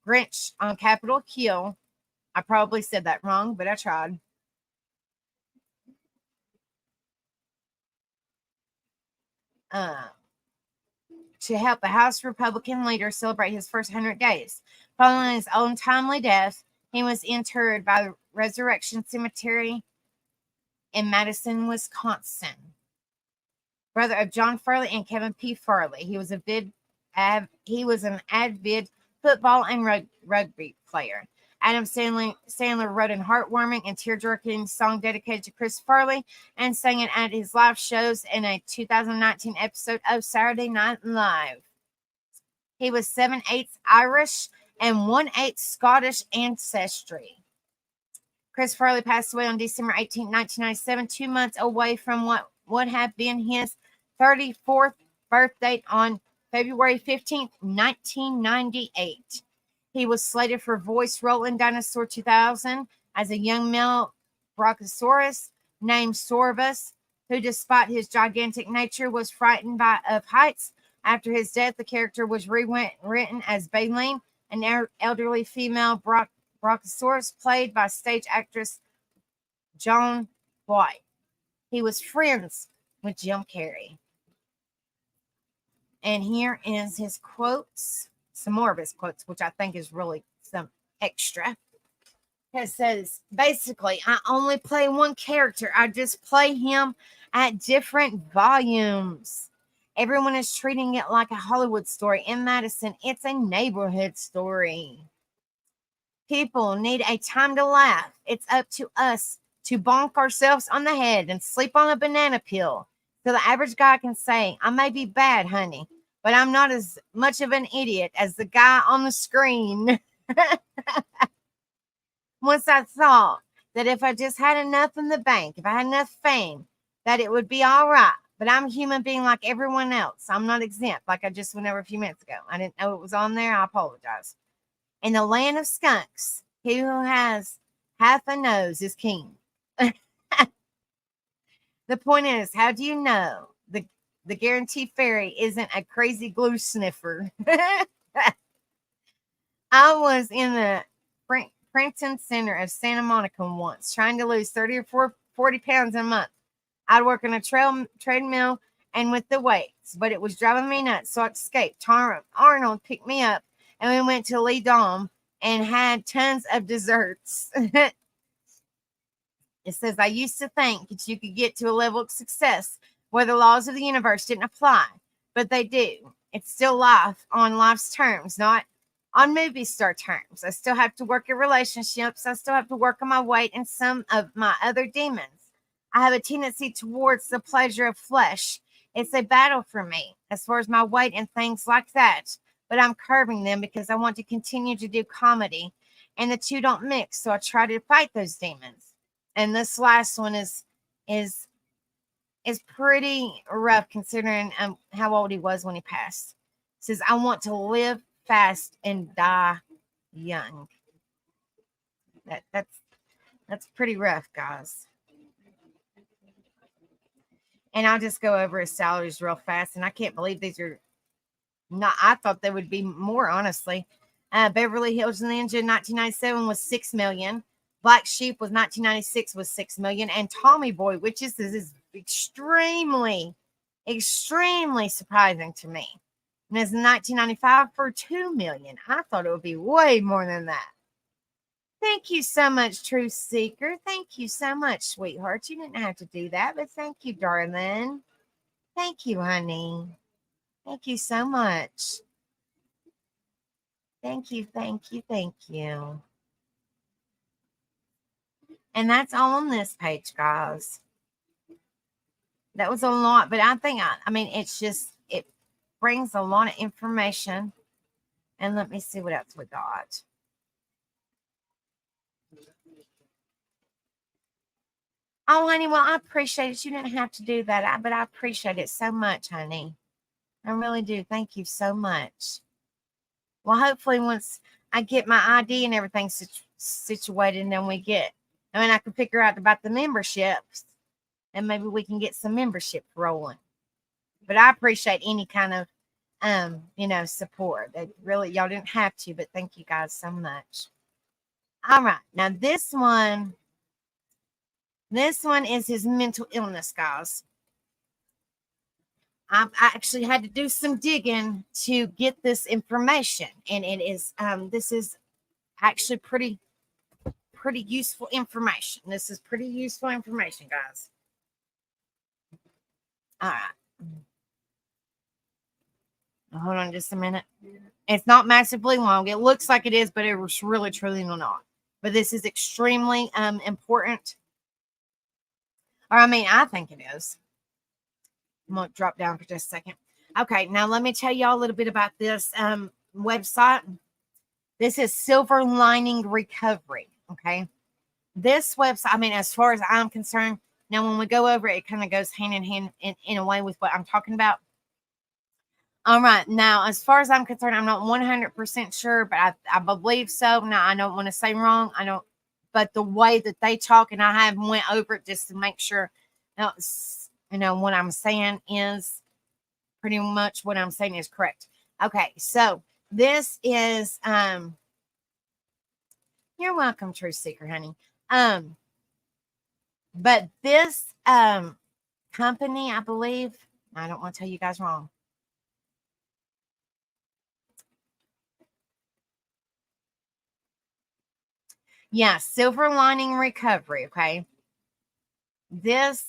Grinch on Capitol Hill. I probably said that wrong, but I tried. Uh, to help a House Republican leader celebrate his first 100 days. Following his own timely death, he was interred by the Resurrection Cemetery in Madison, Wisconsin. Brother of John Farley and Kevin P. Farley. He was an avid football and rugby player. Adam Sandler wrote a heartwarming and tear-jerking song dedicated to Chris Farley and sang it at his live shows in a 2019 episode of Saturday Night Live. He was 7/8 Irish and 1/8 Scottish ancestry. Chris Farley passed away on December 18, 1997, 2 months away from what would have been his 34th birthday on February 15, 1998. He was slated for voice role in Dinosaur 2000 as a young male Brachiosaurus named Sorbus, who, despite his gigantic nature, was frightened of heights. After his death, the character was rewritten as Baleen, an elderly female Brachiosaurus played by stage actress Joan White. He was friends with Jim Carrey. And here is his quotes, some more of his quotes, which I think is really some extra. It says, basically, I only play one character. I just play him at different volumes. Everyone is treating it like a Hollywood story. In Madison, it's a neighborhood story. People need a time to laugh. It's up to us to bonk ourselves on the head and sleep on a banana peel. So the average guy can say, I may be bad, honey, but I'm not as much of an idiot as the guy on the screen. Once I thought that if I just had enough in the bank, if I had enough fame, that it would be all right. But I'm a human being like everyone else. I'm not exempt, like I just went over a few minutes ago. I didn't know it was on there. I apologize. In the land of skunks, he who has half a nose is king. The point is, how do you know the guarantee fairy isn't a crazy glue sniffer? I was in the Princeton Center of Santa Monica once, trying to lose 30 or 40 pounds in a month. I'd work on a treadmill and with the weights, but it was driving me nuts, so I escaped. Arnold picked me up, and we went to Lee Dom and had tons of desserts. It says, I used to think that you could get to a level of success where the laws of the universe didn't apply, but they do. It's still life on life's terms, not on movie star terms. I still have to work at relationships. I still have to work on my weight and some of my other demons. I have a tendency towards the pleasure of flesh. It's a battle for me as far as my weight and things like that, but I'm curbing them because I want to continue to do comedy, and the two don't mix, so I try to fight those demons. And this last one is pretty rough considering how old he was when he passed. It says, I want to live fast and die young. That's pretty rough, guys. And I'll just go over his salaries real fast. And I can't believe these are not, I thought they would be more, honestly. Beverly Hills Ninja in 1997 was $6 million. Black Sheep was 1996 was $6 million. And Tommy Boy, which is extremely, extremely surprising to me. And it's 1995 for $2 million. I thought it would be way more than that. Thank you so much, Truth Seeker. Thank you so much, sweetheart. You didn't have to do that, but thank you, darling. Thank you, honey. Thank you so much. Thank you, thank you, thank you. And that's all on this page, guys. That was a lot, but I think, I mean, it's just, it brings a lot of information. And let me see what else we got. Oh, honey, well, I appreciate it. You didn't have to do that, but I appreciate it so much, honey. I really do. Thank you so much. Well, hopefully once I get my ID and everything situated, and then I can figure out about the memberships, and maybe we can get some membership rolling. But I appreciate any kind of support. That really, y'all didn't have to, but thank you guys so much. All right, now this one is his mental illness, guys. I actually had to do some digging to get this information, and it is this is actually pretty useful information. This is pretty useful information, guys. All right. Hold on just a minute. It's not massively long. It looks like it is, but it was really, truly not. But this is extremely important. Or I think it is. I'm going to drop down for just a second. Okay, now let me tell y'all a little bit about this website. This is Silver Lining Recovery. Okay. This website, as far as I'm concerned, now when we go over it, it kind of goes hand in hand in a way with what I'm talking about. All right. Now, as far as I'm concerned, I'm not 100% sure, but I believe so. Now, I don't want to say wrong. I don't, but the way that they talk, and I have went over it just to make sure, what I'm saying is pretty much what I'm saying is correct. Okay. So this is, you're welcome, Truth Seeker, honey. But this, company, I believe, I don't want to tell you guys wrong. Yeah, Silver Lining Recovery, okay? This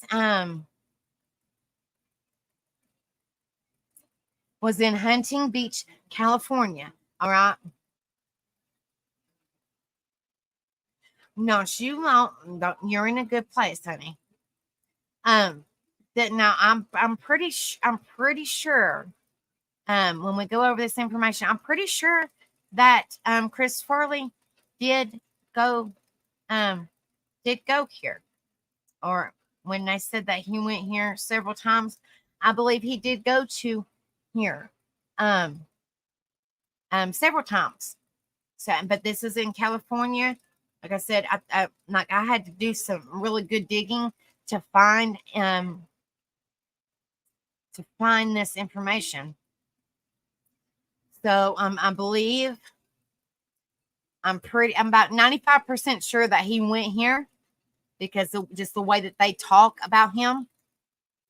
was in Hunting Beach, California. All right. No, you won't. You're in a good place, honey. That now I'm pretty sure. When we go over this information, I'm pretty sure that Chris Farley did go here, or when they said that he went here several times, I believe he did go to here several times. So, but this is in California. Like I said, I had to do some really good digging to find this information. So I believe I'm about 95% sure that he went here, because just the way that they talk about him.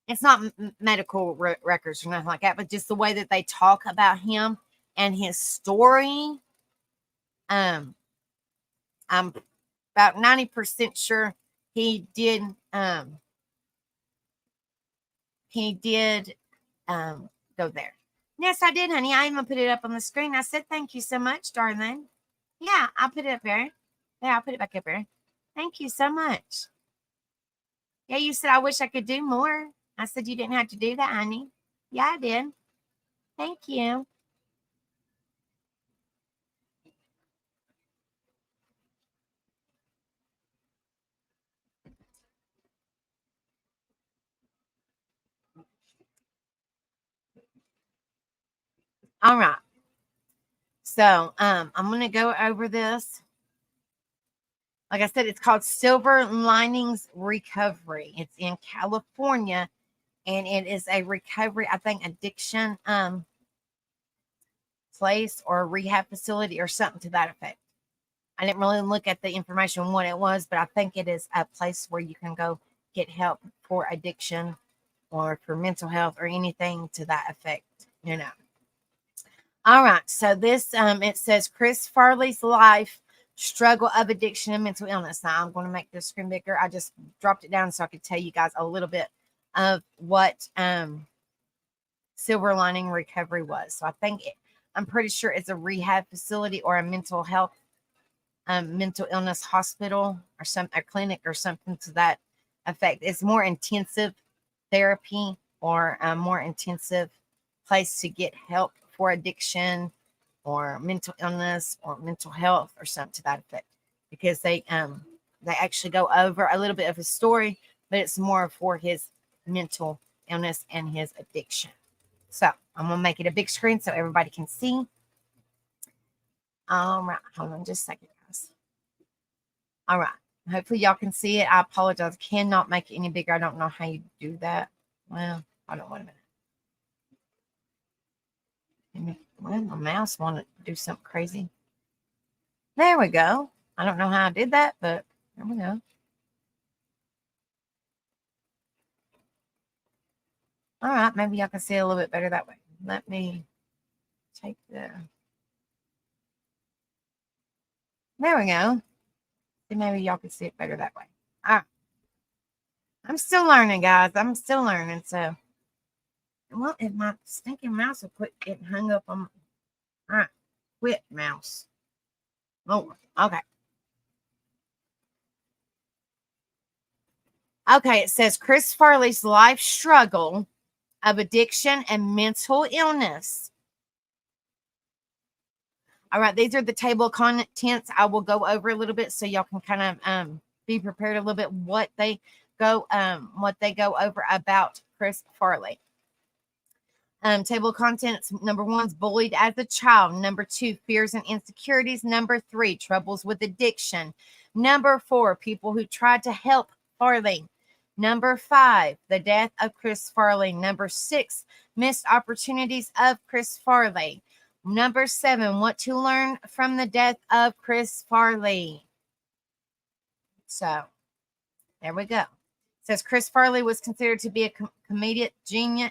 It's not medical records or nothing like that, but just the way that they talk about him and his story. I'm about 90% sure he did go there. Yes, I did, honey. I even put it up on the screen. I said, thank you so much, darling. Yeah, I'll put it up there. Yeah, I'll put it back up there. Thank you so much. Yeah, you said, I wish I could do more. I said, you didn't have to do that, honey. Yeah, I did. Thank you. All right. So I'm going to go over this. Like I said, it's called Silver Linings Recovery. It's in California, and it is a recovery, I think, addiction place or a rehab facility or something to that effect. I didn't really look at the information what it was, but I think it is a place where you can go get help for addiction or for mental health or anything to that effect, All right. So this, it says Chris Farley's life struggle of addiction and mental illness. Now I'm going to make this screen bigger. I just dropped it down so I could tell you guys a little bit of what Silver Lining Recovery was. So I'm pretty sure it's a rehab facility or a mental health, mental illness hospital or a clinic or something to that effect. It's more intensive therapy or a more intensive place to get help for addiction or mental illness or mental health or something to that effect, because they actually go over a little bit of his story, but it's more for his mental illness and his addiction. So I'm gonna make it a big screen so everybody can see. All right. Hold on just a second, guys. All right. Hopefully y'all can see it. I apologize. Cannot make it any bigger. I don't know how you do that. Well, I don't want a minute. Well, my mouse wanted to do something crazy. There we go. I don't know how I did that, but there we go. All right. Maybe y'all can see it a little bit better that way. Let me take the. There we go. Maybe y'all can see it better that way. All right. I'm still learning, guys. I'm still learning. So, well, if my stinking mouse will quit getting hung up on. All right. Quit, mouse. Oh, okay. Okay, it says Chris Farley's life struggle of addiction and mental illness. All right, these are the table of contents. I will go over a little bit so y'all can kind of be prepared a little bit what they go over about Chris Farley. Table of contents. Number 1 is bullied as a child. Number 2, fears and insecurities. Number 3, troubles with addiction. Number 4, people who tried to help Farley. Number 5, the death of Chris Farley. Number 6, missed opportunities of Chris Farley. Number 7, what to learn from the death of Chris Farley. So, there we go. It says Chris Farley was considered to be a comedic genius.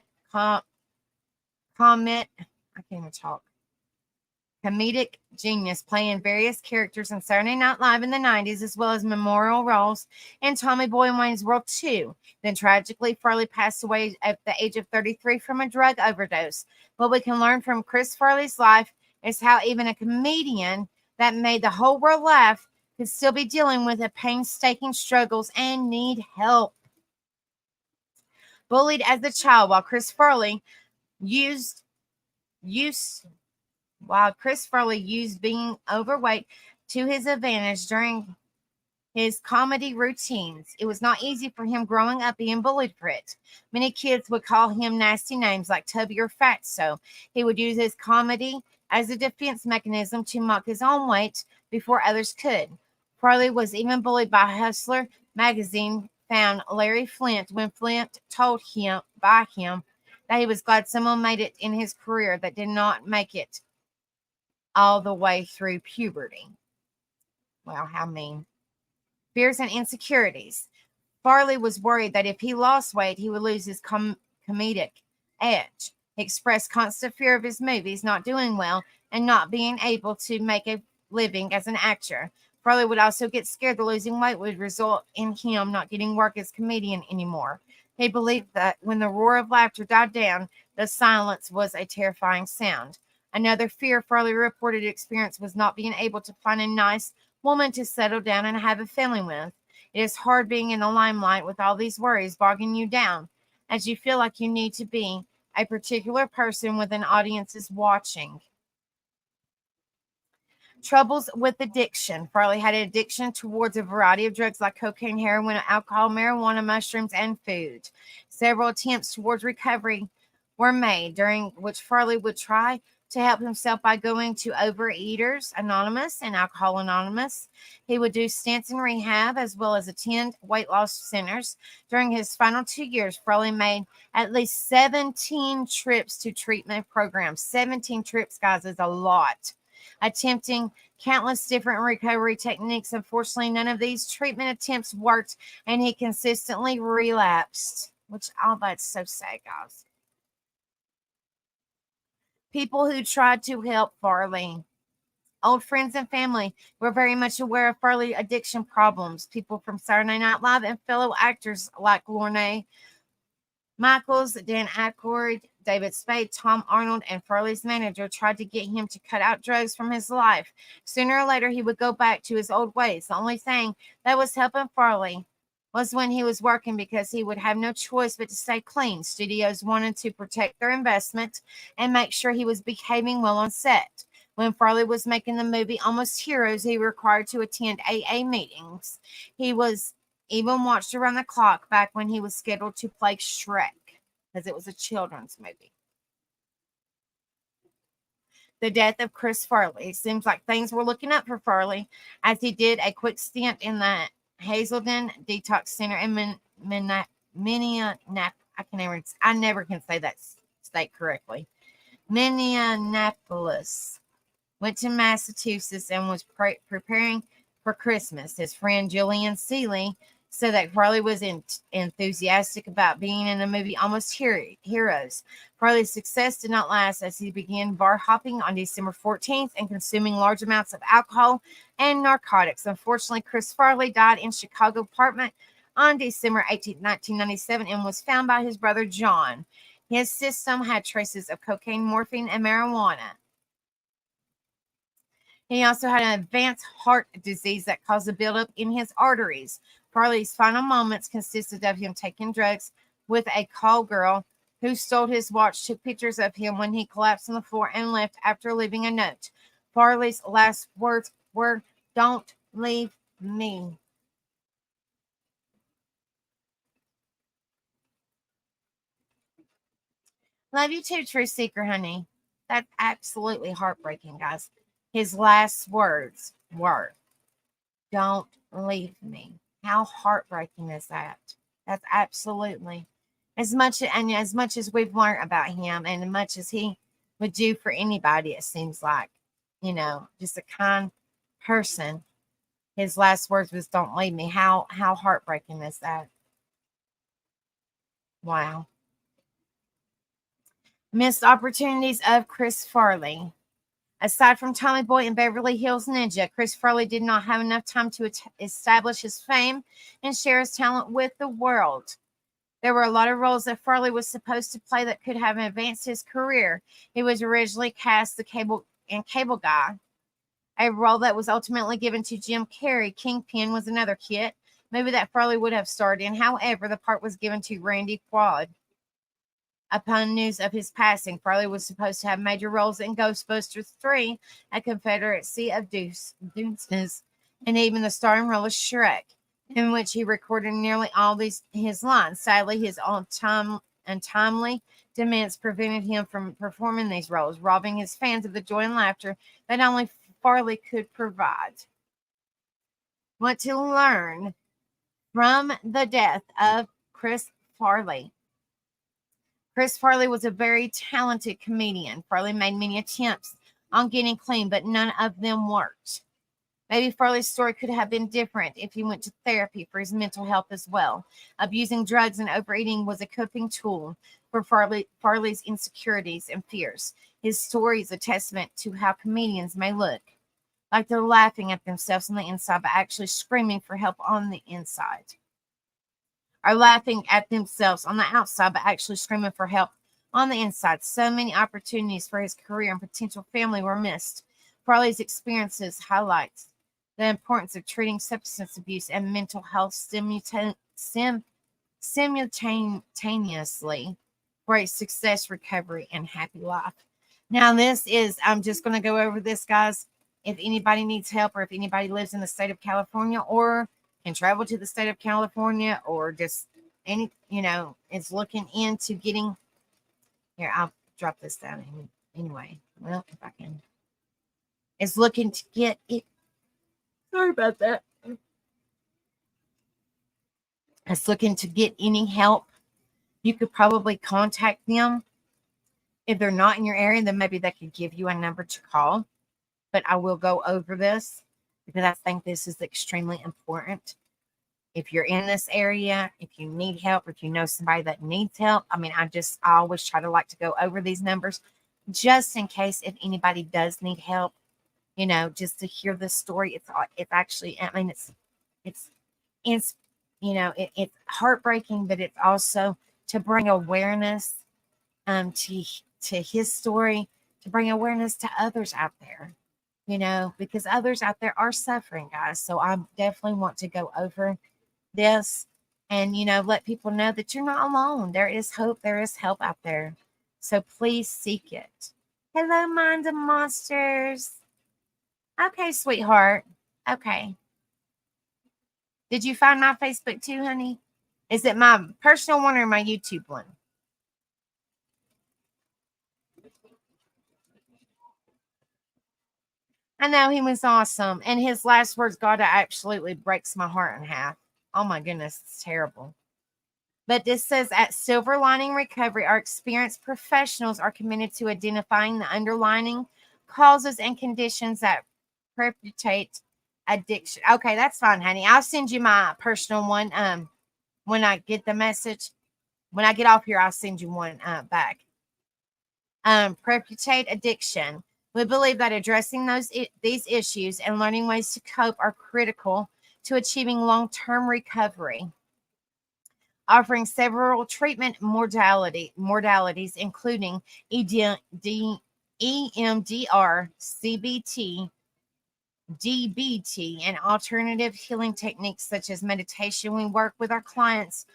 Comedic genius, playing various characters in Saturday Night Live in the 90s, as well as memorial roles in Tommy Boy and Wayne's World 2. Then tragically, Farley passed away at the age of 33 from a drug overdose. What we can learn from Chris Farley's life is how even a comedian that made the whole world laugh could still be dealing with a painstaking struggles and need help. Bullied as a child, while Chris Farley used being overweight to his advantage during his comedy routines. It was not easy for him growing up being bullied for it. Many kids would call him nasty names like Tubby or Fatso. He would use his comedy as a defense mechanism to mock his own weight before others could. Farley was even bullied by Hustler magazine found Larry Flint when Flint told him that he was glad someone made it in his career that did not make it all the way through puberty. Well, how mean. Fears and insecurities. Farley was worried that if he lost weight, he would lose his comedic edge. He expressed constant fear of his movies not doing well and not being able to make a living as an actor. Farley would also get scared that losing weight would result in him not getting work as a comedian anymore. He believed that when the roar of laughter died down, the silence was a terrifying sound. Another fear Farley reported experience was not being able to find a nice woman to settle down and have a family with. It is hard being in the limelight with all these worries bogging you down, as you feel like you need to be a particular person with an audience is watching. Troubles with addiction. Farley had an addiction towards a variety of drugs like cocaine, heroin, alcohol, marijuana, mushrooms, and food. Several attempts towards recovery were made, during which Farley would try to help himself by going to Overeaters Anonymous and Alcohol Anonymous. He would do stints in rehab as well as attend weight loss centers. During his final 2 years, Farley made at least 17 trips to treatment programs. 17 trips, guys, is a lot. Attempting countless different recovery techniques. Unfortunately, none of these treatment attempts worked, and he consistently relapsed, which that's so sad, guys. People who tried to help Farley. Old friends and family were very much aware of Farley's addiction problems. People from Saturday Night Live and fellow actors like Lorne Michaels, Dan Aykroyd, David Spade, Tom Arnold, and Farley's manager tried to get him to cut out drugs from his life. Sooner or later, he would go back to his old ways. The only thing that was helping Farley was when he was working, because he would have no choice but to stay clean. Studios wanted to protect their investment and make sure he was behaving well on set. When Farley was making the movie Almost Heroes, he was required to attend AA meetings. He was even watched around the clock back when he was scheduled to play Shrek, because it was a children's movie. the death of Chris Farley. It seems like things were looking up for Farley as he did a quick stint in the Hazelden Detox Center in Minneapolis. I never can say that state correctly. Minneapolis. Went to Massachusetts and was preparing for Christmas. His friend Julian Seeley said that Farley was enthusiastic about being in the movie Almost Heroes. Farley's success did not last as he began bar hopping on December 14th and consuming large amounts of alcohol and narcotics. Unfortunately, Chris Farley died in Chicago apartment on December 18, 1997, and was found by his brother John. His system had traces of cocaine, morphine, and marijuana. He also had an advanced heart disease that caused a buildup in his arteries. Farley's final moments consisted of him taking drugs with a call girl who stole his watch, took pictures of him when he collapsed on the floor, and left after leaving a note. Farley's last words were, "Don't leave me." Love you too, True Seeker, honey. That's absolutely heartbreaking, guys. His last words were, "Don't leave me." How heartbreaking is that? That's absolutely as much as we've learned about him, and as much as he would do for anybody. It seems like, just a kind person. His last words was, "Don't leave me." How heartbreaking is that? Wow. Missed opportunities of Chris Farley. Aside from Tommy Boy and Beverly Hills Ninja, Chris Farley did not have enough time to establish his fame and share his talent with the world. There were a lot of roles that Farley was supposed to play that could have advanced his career. He was originally cast the Cable Guy, a role that was ultimately given to Jim Carrey. Kingpin was another movie that Farley would have starred in. However, the part was given to Randy Quaid. Upon news of his passing, Farley was supposed to have major roles in Ghostbusters 3, A Confederacy of Deuces, and even the starring role of Shrek, in which he recorded nearly all his lines. Sadly, his untimely demands prevented him from performing these roles, robbing his fans of the joy and laughter that only Farley could provide. Want to learn from the death of Chris Farley? Chris Farley was a very talented comedian. Farley made many attempts on getting clean, but none of them worked. Maybe Farley's story could have been different if he went to therapy for his mental health as well. Abusing drugs and overeating was a coping tool for Farley's insecurities and fears. His story is a testament to how comedians may look like they're laughing at themselves on the inside, but actually screaming for help on the inside. Are laughing at themselves on the outside, but actually screaming for help on the inside. So many opportunities for his career and potential family were missed. Farley's experiences highlights the importance of treating substance abuse and mental health simultaneously for a success, recovery, and happy life. Now, I'm just going to go over this, guys. If anybody needs help, or if anybody lives in the state of California, or can travel to the state of California, or just is looking into getting here. I'll drop this down anyway. Well, if I can, is looking to get it. Sorry about that. Is looking to get any help. You could probably contact them. If they're not in your area, then maybe they could give you a number to call. But I will go over this because I think this is extremely important. If you're in this area, if you need help, if you know somebody that needs help, I always try to go over these numbers just in case if anybody does need help, just to hear the story. It's actually, it's heartbreaking, but it's also to bring awareness to his story, to bring awareness to others out there, because others out there are suffering, guys. So I definitely want to go over this and, let people know that you're not alone. There is hope. There is help out there. So please seek it. Hello, Mind of Monsters. Okay, sweetheart. Okay. Did you find my Facebook too, honey? Is it my personal one or my YouTube one? I know he was awesome. And his last words, God, it absolutely breaks my heart in half. Oh my goodness, it's terrible. But this says at Silver Lining Recovery, our experienced professionals are committed to identifying the underlying causes and conditions that perpetuate addiction. Okay, that's fine, honey. I'll send you my personal one. When I get the message, when I get off here, I'll send you one back. Perpetuate addiction. We believe that addressing these issues and learning ways to cope are critical to achieving long-term recovery, offering several treatment modalities, including EMDR, CBT, DBT, and alternative healing techniques such as meditation. We work with our clients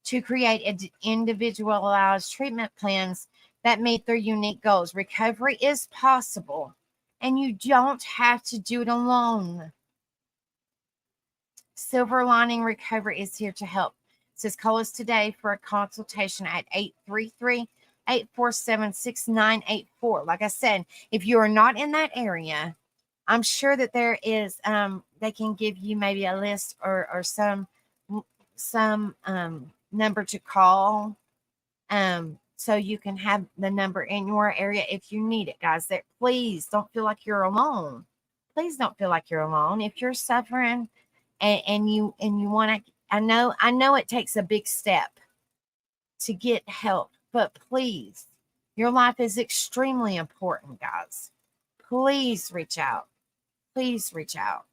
to create individualized treatment plans that meet their unique goals. Recovery is possible, and you don't have to do it alone. Silver Lining Recovery is here to help. It says call us today for a consultation at 833-847-6984. Like I said, if you are not in that area, I'm sure that there is they can give you maybe a list or some number to call, so you can have the number in your area if you need it, guys. That please don't feel like you're alone. Please don't feel like you're alone. If you're suffering and you want to, I know it takes a big step to get help, but please, your life is extremely important, guys. Please reach out. Please reach out.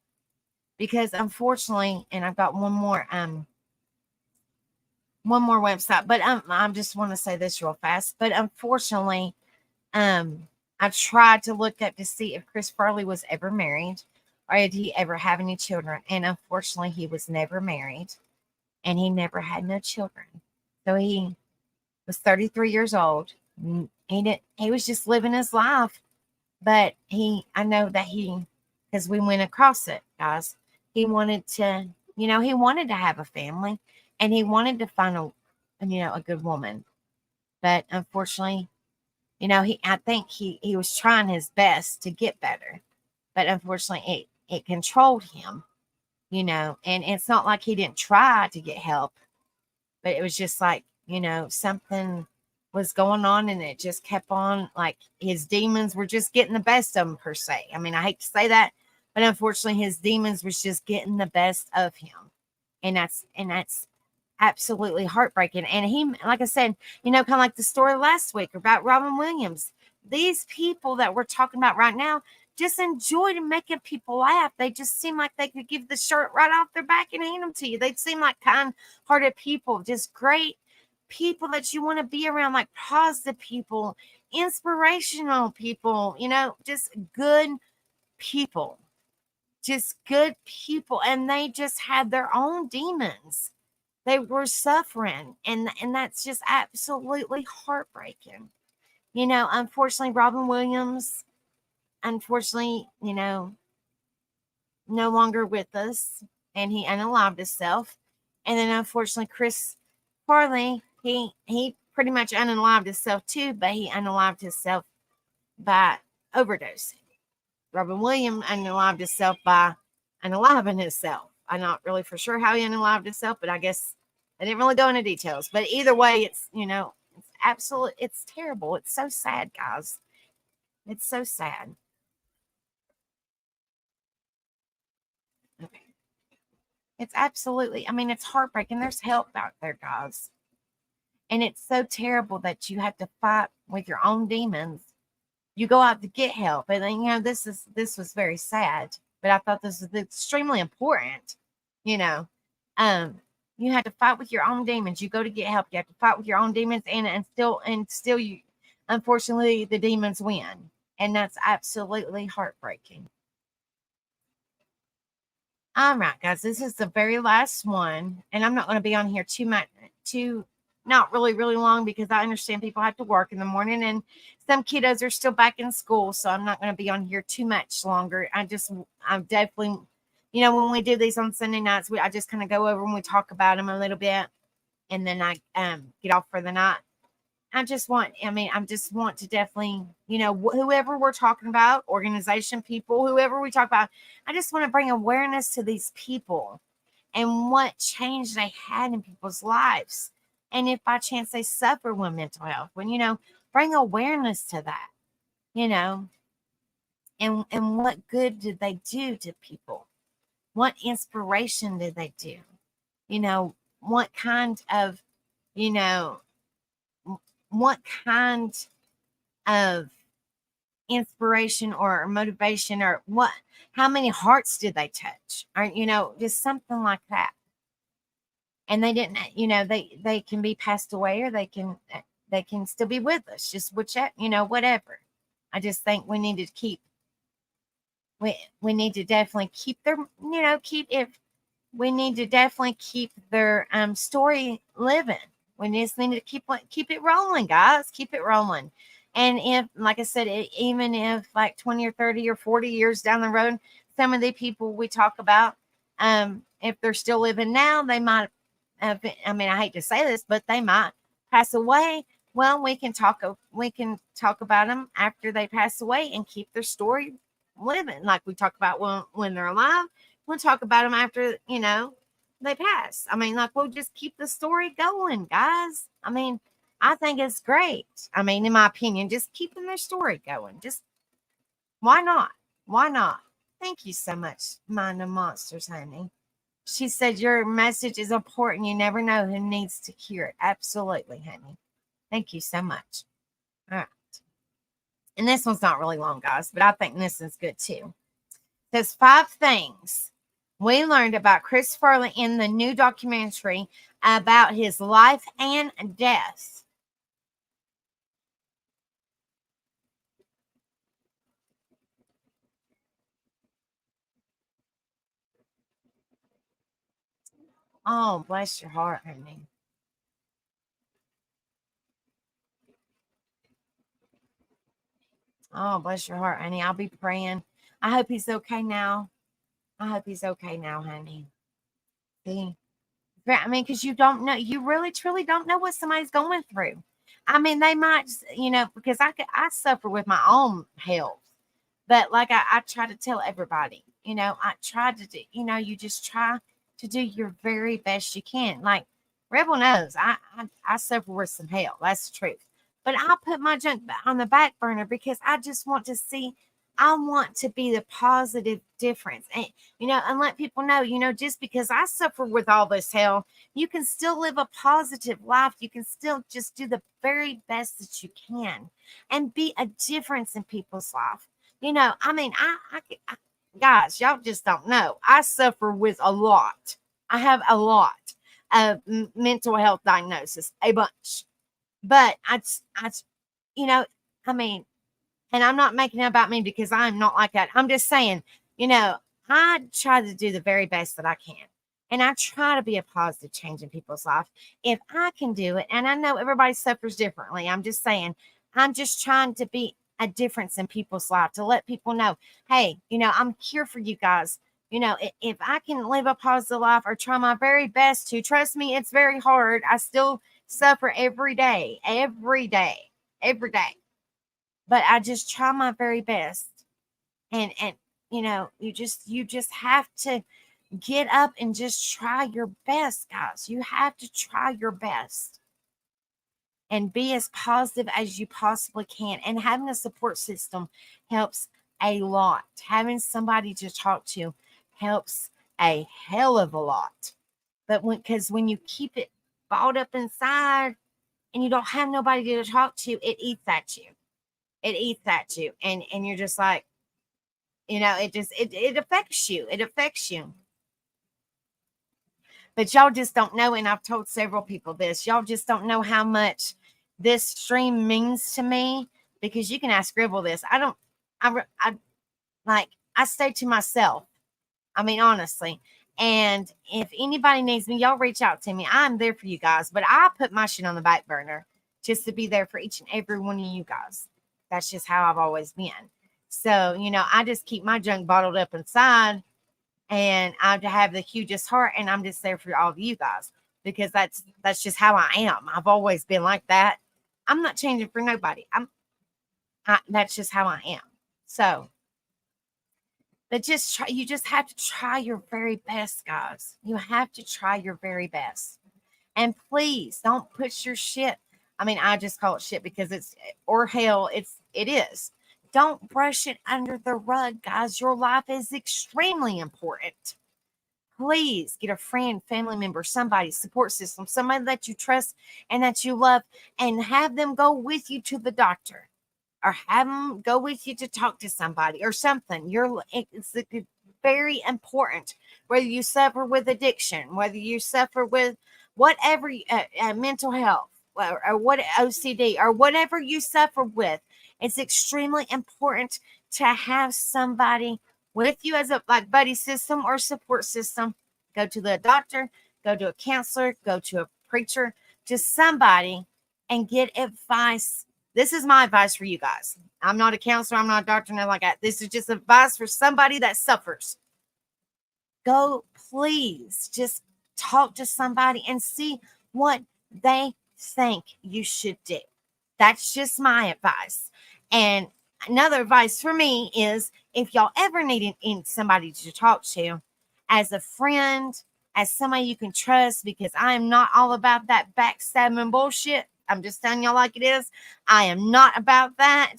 Because unfortunately, and I've got one more website, but I just want to say this real fast. But unfortunately, I tried to look up to see if Chris Farley was ever married or did he ever have any children. And unfortunately, he was never married and he never had no children. So he was 33 years old. He was just living his life. But I know that because we went across it, guys, he wanted to, he wanted to have a family and he wanted to find a good woman. But unfortunately, I think he was trying his best to get better, but unfortunately it controlled him, and it's not like he didn't try to get help, but it was just like, something was going on and it just kept on, like his demons were just getting the best of him per se. I mean, I hate to say that, but unfortunately his demons was just getting the best of him. And that's absolutely heartbreaking. And he, like I said, kind of like the story last week about Robin Williams. These people that we're talking about right now just enjoyed making people laugh. They just seem like they could give the shirt right off their back and hand them to you. They seem like kind-hearted people, just great people that you want to be around, like positive people, inspirational people, just good people. Just good people. And they just had their own demons. They were suffering, and that's just absolutely heartbreaking. Unfortunately, Robin Williams, unfortunately, no longer with us, and he unalived himself. And then unfortunately, Chris Farley, he pretty much unalived himself too, but he unalived himself by overdosing. Robin Williams unalived himself by unaliving himself. I'm not really for sure how he unalived himself, but I guess I didn't really go into details. But either way, it's it's terrible. It's so sad, guys. It's so sad. Okay. It's absolutely, I mean, it's heartbreaking. There's help out there, guys. And it's so terrible that you have to fight with your own demons. You go out to get help. And then, this was very sad. But I thought this was extremely important. You know, you have to fight with your own demons. You go to get help. You have to fight with your own demons, and still you, unfortunately, the demons win, and that's absolutely heartbreaking. All right, guys, this is the very last one, and I'm not going to be on here not really, really long because I understand people have to work in the morning, and some kiddos are still back in school, so I'm not going to be on here too much longer. I'm definitely, when we do these on Sunday nights, I just kind of go over and we talk about them a little bit, and then I get off for the night. I just want, I just want to definitely, whoever we're talking about, organization, people, whoever we talk about, I just want to bring awareness to these people and what change they had in people's lives. And if by chance they suffer with mental health, bring awareness to that, you know, and what good did they do to people? What inspiration did they do? What kind of, you know, what kind of inspiration or motivation or how many hearts did they touch? Or, just something like that. And they didn't, they can be passed away, or they can still be with us, just whichever, whatever. I just think we need to keep, we need to definitely keep their, keep if we need to definitely keep their story living. We just need to keep it rolling, guys. Keep it rolling. And if, like I said, even if like 20 or 30 or 40 years down the road, some of the people we talk about, if they're still living now, they might have been, I hate to say this, but they might pass away. Well, we can talk about them after they pass away and keep their story living, like we talk about when they're alive. We'll talk about them after, they pass. Like, we'll just keep the story going, guys. I think it's great. In my opinion, just keeping their story going. Just, why not? Why not? Thank you so much, Mind of Monsters, honey. She said your message is important. You never know who needs to hear it. Absolutely, honey. Thank you so much. All right. And this one's not really long, guys, but I think this is good too. There's 5 things we learned about Chris Farley in the new documentary about his life and death. Oh, bless your heart, honey. Oh, bless your heart, honey. I'll be praying. I hope he's okay now. I hope he's okay now, honey. See? Because you don't know, you really truly don't know what somebody's going through. They might, because I suffer with my own health, but like I try to tell everybody, I try to do, you just try to do your very best you can. Like Rebel knows, I suffer with some hell. That's the truth. But I put my junk on the back burner because I just want to see. I want to be the positive difference, and let people know, just because I suffer with all this hell, you can still live a positive life. You can still just do the very best that you can and be a difference in people's life. I guys, y'all just don't know. I suffer with a lot. I have a lot of mental health diagnosis, a bunch. But you know, I mean, and I'm not making it about me because I'm not like that. I'm just saying, I try to do the very best that I can. And I try to be a positive change in people's life. If I can do it, and I know everybody suffers differently. I'm just saying, I'm just trying to be a difference in people's life to let people know, hey, I'm here for you guys. If I can live a positive life or try my very best to, trust me, it's very hard. I still suffer every day, every day, every day. But I just try my very best. And you just have to get up and just try your best, guys. You have to try your best and be as positive as you possibly can. And having a support system helps a lot. Having somebody to talk to helps a hell of a lot. But because when you keep it balled up inside and you don't have nobody to talk to, it eats at you. It eats at you. And you're just like, it affects you. It affects you. But y'all just don't know, and I've told several people this, y'all just don't know how much this stream means to me, because you can ask Gribble this. I stay to myself. Honestly. And if anybody needs me, y'all reach out to me. I'm there for you guys, but I put my shit on the back burner just to be there for each and every one of you guys. That's just how I've always been. So, I just keep my junk bottled up inside, and I have the hugest heart, and I'm just there for all of you guys, because that's just how I am. I've always been like that. I'm not changing for nobody. That's just how I am. So, but just try, you just have to try your very best, guys. You have to try your very best. And please don't push your shit. I mean, I just call it shit because it's, or hell, it is. Don't brush it under the rug, guys. Your life is extremely important. Please get a friend, family member, somebody, support system, somebody that you trust and that you love, and have them go with you to the doctor, or have them go with you to talk to somebody or something. It's very important. Whether you suffer with addiction, whether you suffer with whatever mental health, or what OCD, or whatever you suffer with, it's extremely important to have somebody with you as a like buddy system or support system. Go to the doctor, go to a counselor, go to a preacher, just somebody, and get advice. This is my advice for you guys. I'm not a counselor. I'm not a doctor. Nothing like that. This is just advice for somebody that suffers. Go, please, just talk to somebody and see what they think you should do. That's just my advice. And another advice for me is, if y'all ever need somebody to talk to, as a friend, as somebody you can trust, because I am not all about that backstabbing bullshit. I'm just telling y'all like it is. I am not about that.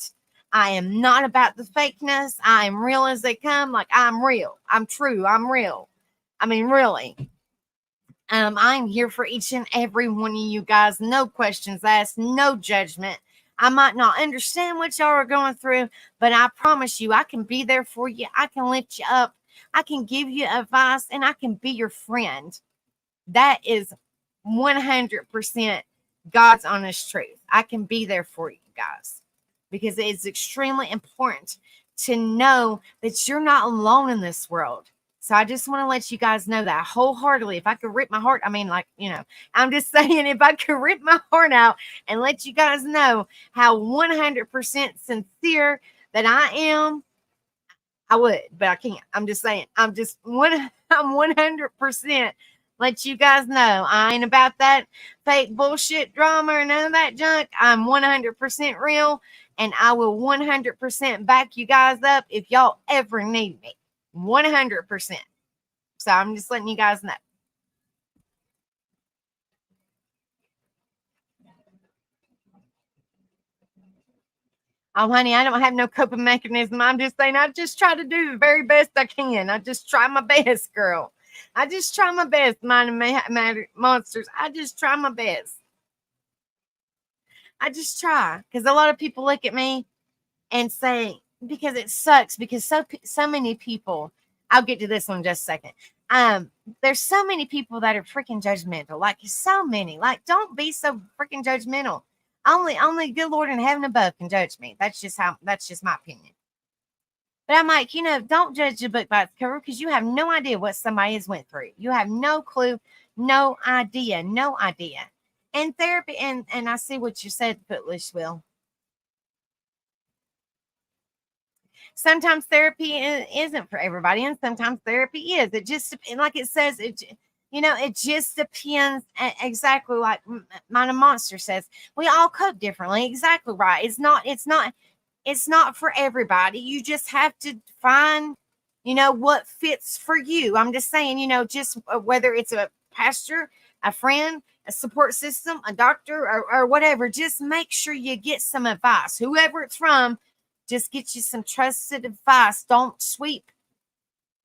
I am not about the fakeness. I am real as they come. Like, I'm real. I'm true. I'm real. I mean, really. I'm here for each and every one of you guys. No questions asked, no judgment. I might not understand what y'all are going through, but I promise you, I can be there for you. I can lift you up. I can give you advice, and I can be your friend. That is 100% God's honest truth. I can be there for you guys, because it's extremely important to know that you're not alone in this world. So I just want to let you guys know that wholeheartedly. If I could rip my heart, I mean, like, I'm just saying, if I could rip my heart out and let you guys know how 100% sincere that I am, I would, but I can't. I'm just saying, I'm 100% let you guys know I ain't about that fake bullshit drama or none of that junk. I'm 100% real, and I will 100% back you guys up if y'all ever need me. 100%. So I'm just letting you guys know. Oh, honey, I don't have no coping mechanism. I'm just saying, I just try to do the very best I can. I just try my best, girl. I just try my best, monsters. I just try my best. I just try, because a lot of people look at me and say, because it sucks, because so many people. I'll get to this one in just a second. There's so many people that are freaking judgmental. Like, so many. Like, don't be so freaking judgmental. Only good Lord in heaven above can judge me. That's just my opinion. But I'm like, don't judge a book by its cover, because you have no idea what somebody has went through. You have no clue, no idea. And therapy, and I see what you said, Footloose Will. Sometimes therapy isn't for everybody, and sometimes therapy is. It just, like it says, it just depends. Exactly like Mina Monster says, we all cope differently. Exactly right. It's not for everybody. You just have to find, what fits for you. I'm just saying, just whether it's a pastor, a friend, a support system, a doctor, or whatever, just make sure you get some advice. Whoever it's from, just get you some trusted advice. Don't sweep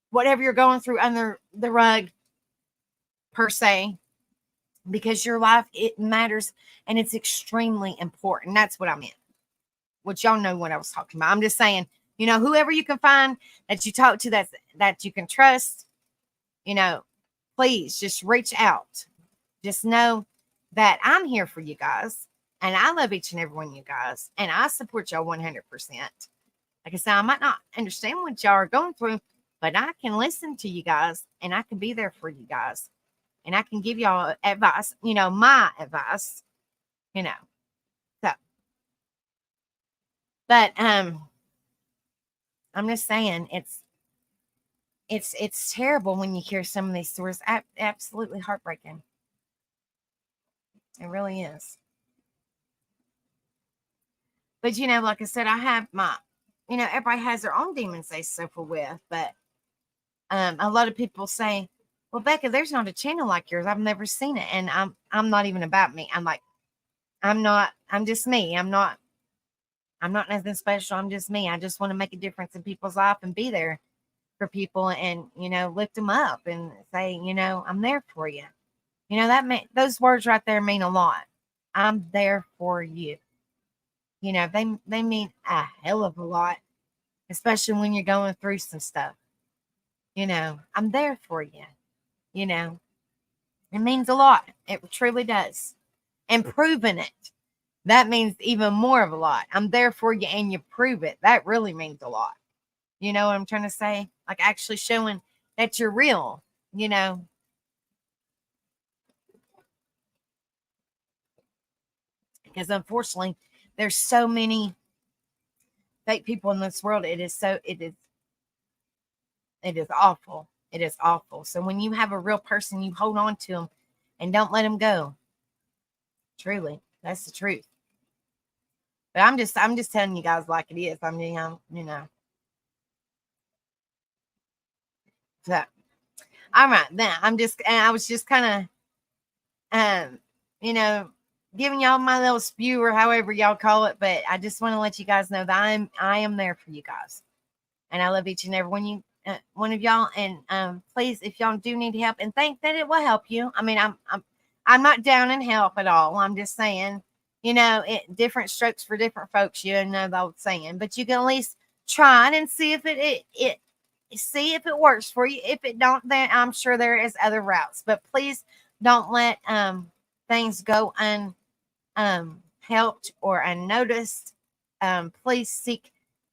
whatever you're going through under the rug, per se, because your life, it matters, and it's extremely important. That's what I meant. Which y'all know what I was talking about. I'm just saying, whoever you can find that you talk to, that you can trust, please just reach out. Just know that I'm here for you guys, and I love each and every one of you guys, and I support y'all 100%. Like I said, I might not understand what y'all are going through, but I can listen to you guys, and I can be there for you guys, and I can give y'all advice, my advice, So, but I'm just saying, it's terrible when you hear some of these stories. Absolutely heartbreaking. It really is. But like I said, I have my, everybody has their own demons they suffer with. But a lot of people say, "Well, Becca, there's not a channel like yours. I've never seen it." And I'm not even about me. I'm like, I'm not. I'm just me. I'm not nothing special. I'm just me. I just want to make a difference in people's life and be there for people, and lift them up and say, I'm there for you. Those words right there mean a lot. I'm there for you. They mean a hell of a lot, especially when you're going through some stuff. I'm there for you. It means a lot. It truly does. And proving it, that means even more of a lot. I'm there for you and you prove it. That really means a lot. You know what I'm trying to say? Like actually showing that you're real, because unfortunately there's so many fake people in this world. It is awful. It is awful. So when you have a real person, you hold on to them and don't let them go. Truly, that's the truth. But I'm just telling you guys like it is. I mean, So, all right, then I was just kind of, giving y'all my little spew or however y'all call it. But I just want to let you guys know that I am there for you guys, and I love each and every one of y'all. And please, if y'all do need help and think that it will help you, I mean, I'm not down in help at all. I'm just saying, different strokes for different folks. You know the old saying, but you can at least try it and see if it see if it works for you. If it don't, then I'm sure there is other routes. But please don't let things go helped or unnoticed. Please seek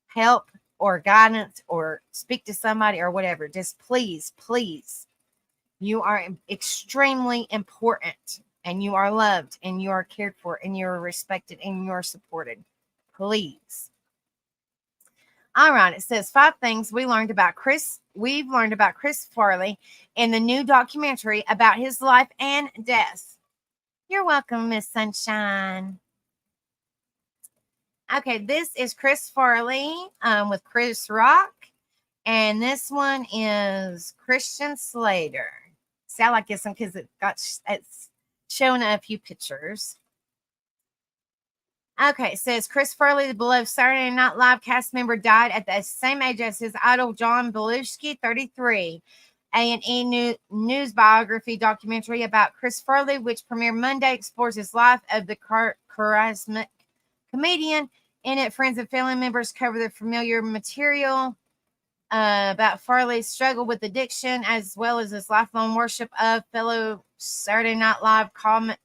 help or guidance or speak to somebody or whatever. Just please, you are extremely important, and you are loved, and you are cared for, and you are respected, and you are supported. Please. All right, it says 5 things we've learned about Chris Farley in the new documentary about his life and death. You're welcome, Miss Sunshine. Okay, this is Chris Farley with Chris Rock, and this one is Christian Slater. See, I like this one because it's showing a few pictures. Okay, it says Chris Farley, the beloved Saturday Night Live cast member, died at the same age as his idol John Belushi, 33. A&E news biography documentary about Chris Farley, which premiered Monday, explores his life of the charismatic comedian. In it, friends and family members cover the familiar material about Farley's struggle with addiction, as well as his lifelong worship of fellow Saturday Night Live comic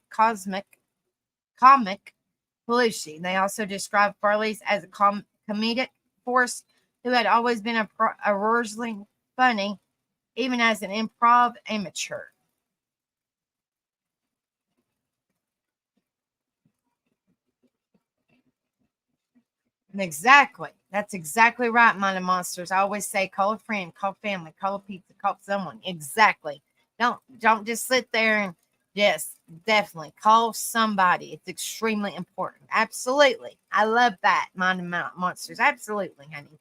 Belushi. They also described Farley's as a comedic force who had always been uproariously funny, even as an improv amateur. Exactly. That's exactly right, Mind Monsters. I always say call a friend, call family, call a pizza, call someone. Exactly. Don't just sit there and yes, definitely call somebody. It's extremely important. Absolutely. I love that, Mind Monsters. Absolutely, honey.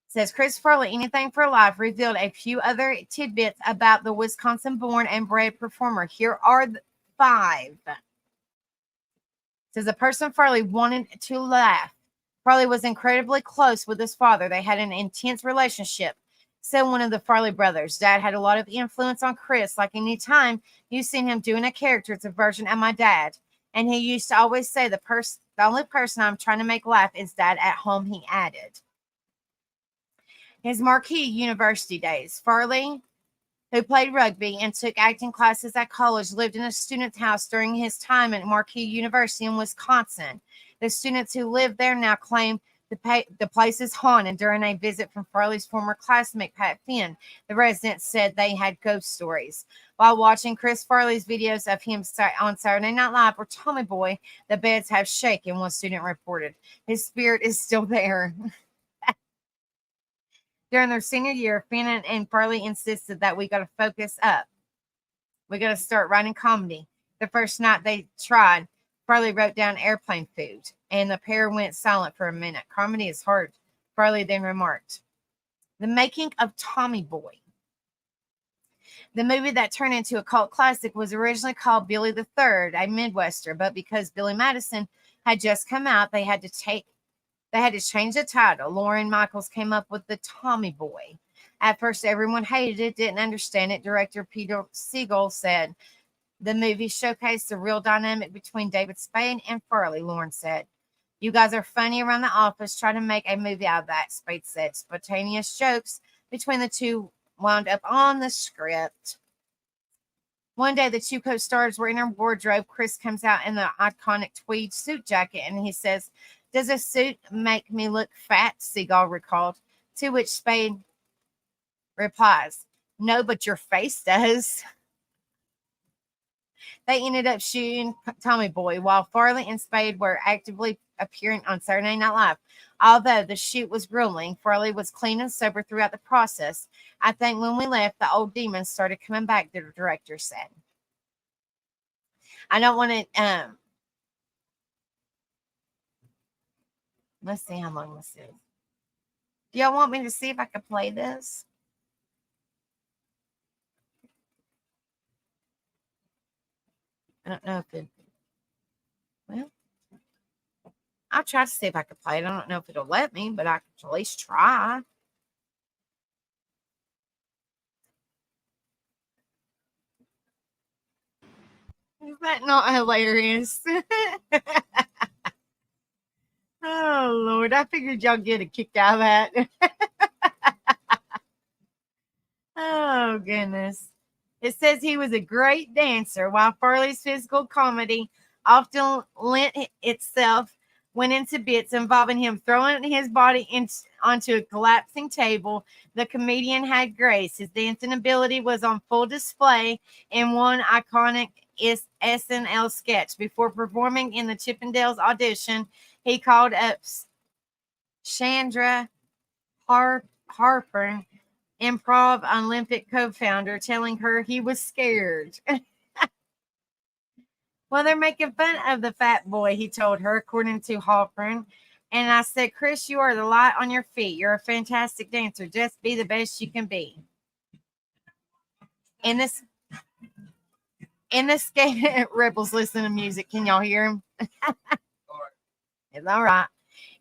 Says Chris Farley, Anything for Life revealed a few other tidbits about the Wisconsin born and bred performer. Here are the 5. Says a person Farley wanted to laugh. Farley was incredibly close with his father. They had an intense relationship. Said one of the Farley brothers. Dad had a lot of influence on Chris. Like any time you've seen him doing a character, it's a version of my dad. And he used to always say the only person I'm trying to make laugh is Dad at home, he added. His marquee university days. Farley, who played rugby and took acting classes at college, lived in a student's house during his time at Marquette University in Wisconsin. The students who live there now claim the place is haunted. During a visit from Farley's former classmate, Pat Finn, the residents said they had ghost stories. While watching Chris Farley's videos of him on Saturday Night Live or Tommy Boy, the beds have shaken, one student reported. His spirit is still there. During their senior year, Finn and Farley insisted that we got to focus up. We got to start writing comedy. The first night they tried, Farley wrote down airplane food, and the pair went silent for a minute. Comedy is hard, Farley then remarked. The making of Tommy Boy. The movie that turned into a cult classic was originally called Billy the Third, a Midwestern, but because Billy Madison had just come out, they had to change the title. Lauren Michaels came up with the Tommy Boy. At first, everyone hated it, didn't understand it. Director Peter Siegel said the movie showcased the real dynamic between David Spade and Farley. Lauren said, "You guys are funny around the office. Try to make a movie out of that," Spade said. Spontaneous jokes between the two wound up on the script. One day, the two co-stars were in a wardrobe. Chris comes out in the iconic tweed suit jacket, and he says, "Does a suit make me look fat?" Seagal recalled, to which Spade replies, "No, but your face does." They ended up shooting Tommy Boy while Farley and Spade were actively appearing on Saturday Night Live. Although the shoot was grueling, Farley was clean and sober throughout the process. "I think when we left, the old demons started coming back," the director said. I don't want to, let's see how long this is. Do y'all want me to see if I can play this? I don't know if it, well, I'll try to see if I can play it. I don't know if it'll let me, but I can at least try. Is that not hilarious? Oh, Lord. I figured y'all get a kick out of that. Oh, goodness. It says he was a great dancer. While Farley's physical comedy often lent itself, went into bits involving him throwing his body onto a collapsing table, the comedian had grace. His dancing ability was on full display in one iconic SNL sketch. Before performing in the Chippendales audition, he called up Chandra Harper, Improv Olympic co-founder, telling her he was scared. "Well, they're making fun of the fat boy," he told her, according to Halpern. "And I said, Chris, you are the light on your feet. You're a fantastic dancer. Just be the best you can be." In this skate, Rebels listen to music. Can y'all hear him? It's all right.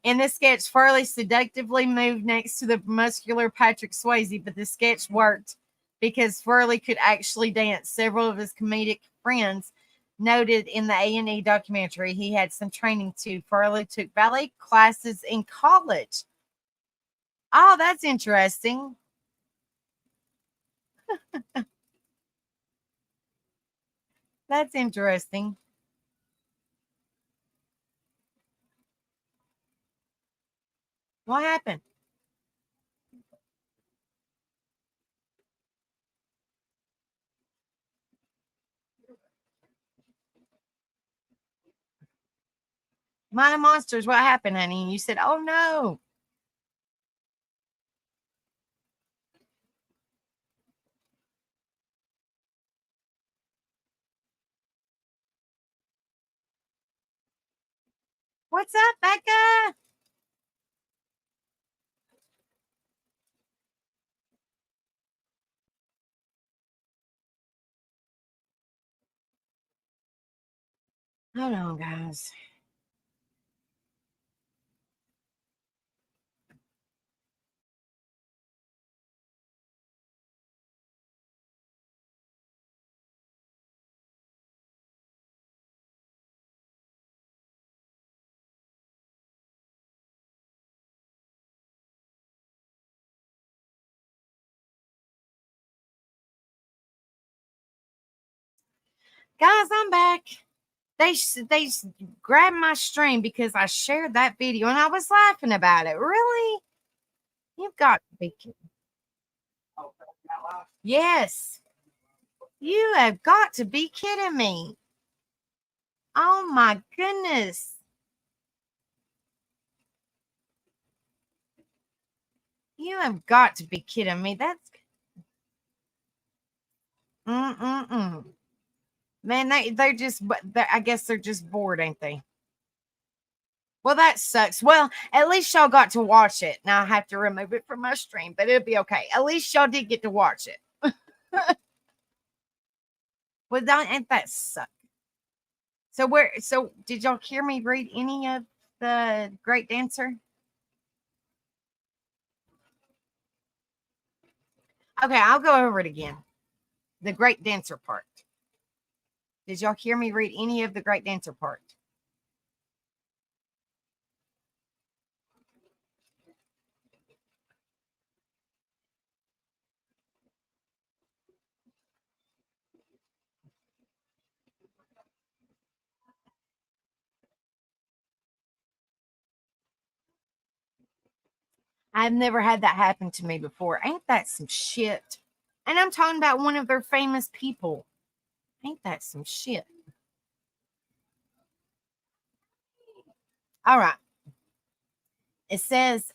In this sketch, Farley seductively moved next to the muscular Patrick Swayze, but the sketch worked because Farley could actually dance. Several of his comedic friends noted in the A&E documentary he had some training too. Farley took ballet classes in college. Oh, that's interesting. That's interesting. What happened? Mind the Monsters, what happened, honey? And you said, "Oh no." What's up, Becca? Hold on, guys. Guys, I'm back. They grabbed my stream because I shared that video and I was laughing about it. Really? You've got to be kidding. Yes. You have got to be kidding me. Oh my goodness. You have got to be kidding me. That's mm-mm-mm. Man, I guess they're just bored, ain't they? Well, that sucks. Well, at least y'all got to watch it. Now I have to remove it from my stream, but it'll be okay. At least y'all did get to watch it. Well, ain't that suck? So did y'all hear me read any of the Great Dancer? Okay, I'll go over it again. The Great Dancer part. Did y'all hear me read any of the Great Dancer part? I've never had that happen to me before. Ain't that some shit? And I'm talking about one of their famous people. Ain't that some shit? All right. It says,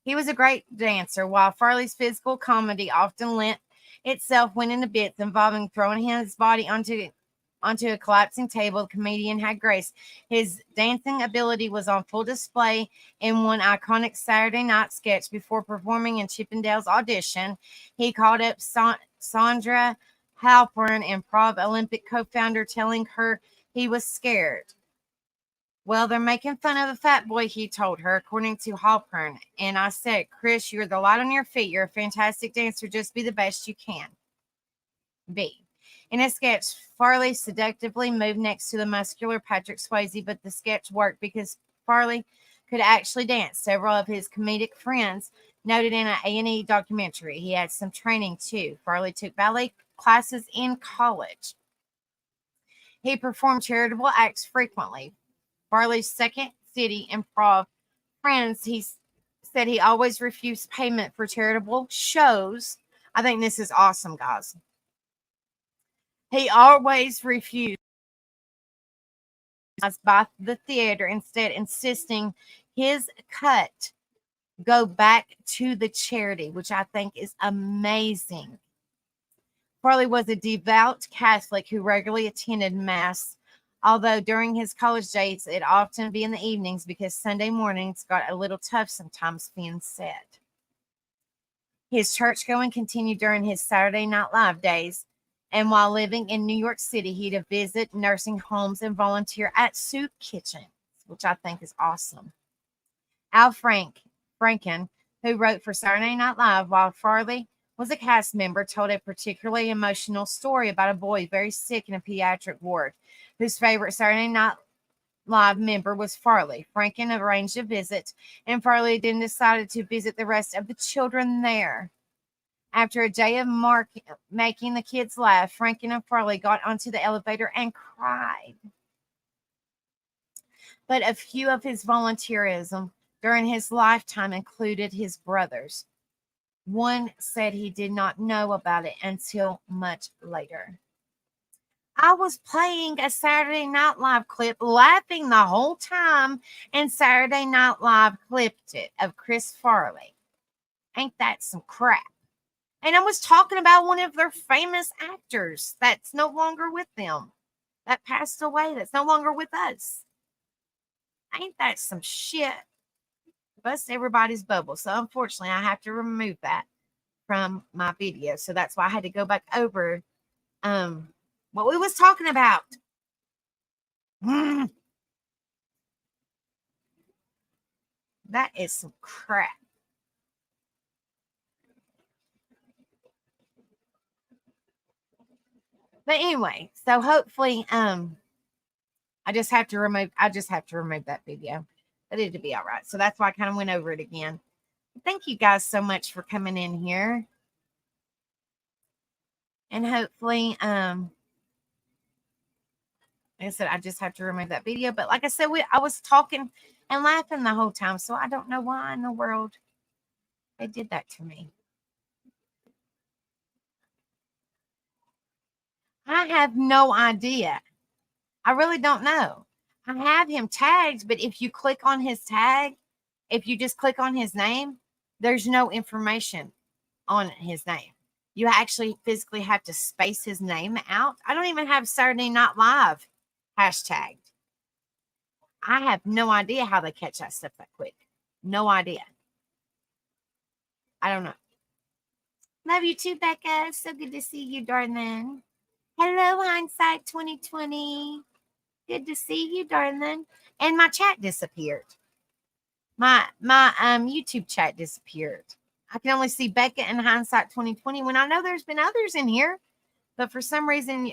he was a great dancer. While Farley's physical comedy often lent itself went into bits involving throwing his body onto a collapsing table, the comedian had grace. His dancing ability was on full display in one iconic Saturday night sketch before performing in Chippendale's audition. He called up Sandra Halpern, Improv Olympic co-founder, telling her he was scared. Well, they're making fun of a fat boy, he told her, according to Halpern. And I said, Chris, you're the light on your feet. You're a fantastic dancer. Just be the best you can be. In a sketch, Farley seductively moved next to the muscular Patrick Swayze, but the sketch worked because Farley could actually dance. Several of his comedic friends noted in an A&E documentary. He had some training too. Farley took ballet classes in college. He performed charitable acts frequently. Farley's second city improv friends, he said he always refused payment for charitable shows. I think this is awesome, guys. He always refused by the theater, instead insisting his cut go back to the charity, which I think is amazing. Farley was a devout Catholic who regularly attended Mass, although during his college days, it'd often be in the evenings because Sunday mornings got a little tough sometimes, Finn said. His church going continued during his Saturday Night Live days, and while living in New York City, he'd visit nursing homes and volunteer at soup kitchens, which I think is awesome. Al Franken, who wrote for Saturday Night Live while Farley was a cast member, told a particularly emotional story about a boy very sick in a pediatric ward, whose favorite Saturday Night Live member was Farley. Franken arranged a visit, and Farley then decided to visit the rest of the children there. After a day of making the kids laugh, Franken and Farley got onto the elevator and cried. But a few of his volunteerism during his lifetime included his brothers. One said he did not know about it until much later. I was playing a Saturday Night Live clip, laughing the whole time, and Saturday Night Live clipped it of Chris Farley. Ain't that some crap? And I was talking about one of their famous actors that's no longer with them, that passed away, that's no longer with us. Ain't that some shit? Bust everybody's bubble. So unfortunately, I have to remove that from my video. So that's why I had to go back over what we was talking about. That is some crap. But anyway, so hopefully I just have to remove that video. But it'll be all right. So that's why I kind of went over it again. Thank you guys so much for coming in here. And hopefully, like I said, I just have to remove that video. But like I said, I was talking and laughing the whole time. So I don't know why in the world they did that to me. I have no idea. I really don't know. I have him tagged, but if you click on his tag, if you just click on his name, there's no information on his name. You actually physically have to space his name out. I don't even have Saturday Night Live hashtagged. I have no idea how they catch that stuff that quick. No idea. I don't know. Love you too, Becca. So good to see you, darling. Hello, Hindsight 2020. Good to see you, darling. And my chat disappeared. My YouTube chat disappeared. I can only see Becca and Hindsight 2020 when I know there's been others in here. But for some reason,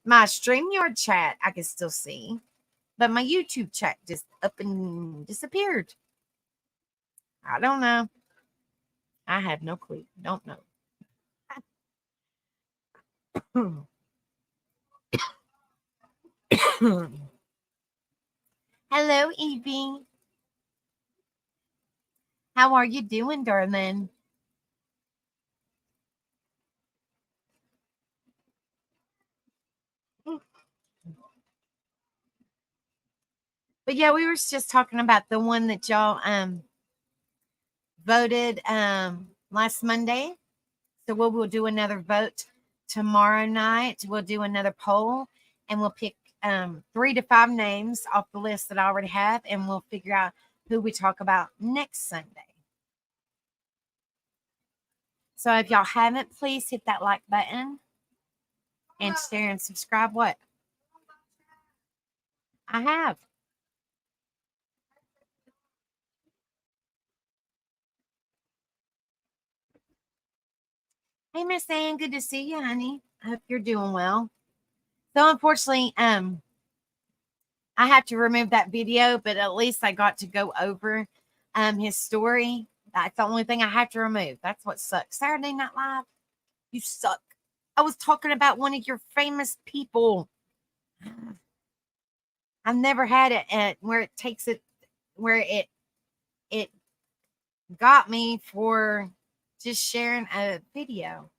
my StreamYard chat I can still see. But my YouTube chat just up and disappeared. I don't know. I have no clue. Don't know. Hello, Evie. How are you doing, darling? But yeah, we were just talking about the one that y'all voted last Monday. So we'll do another vote tomorrow night. We'll do another poll and we'll pick 3 to 5 names off the list that I already have, and we'll figure out who we talk about next Sunday. So if y'all haven't, please hit that like button and share and subscribe. What? I have. Hey, Miss Ann, good to see you, honey. I hope you're doing well. So unfortunately, I have to remove that video, but at least I got to go over his story. That's the only thing I have to remove. That's what sucks. Saturday Night Live, you suck. I was talking about one of your famous people. I've never had it where it takes it, where it got me for just sharing a video.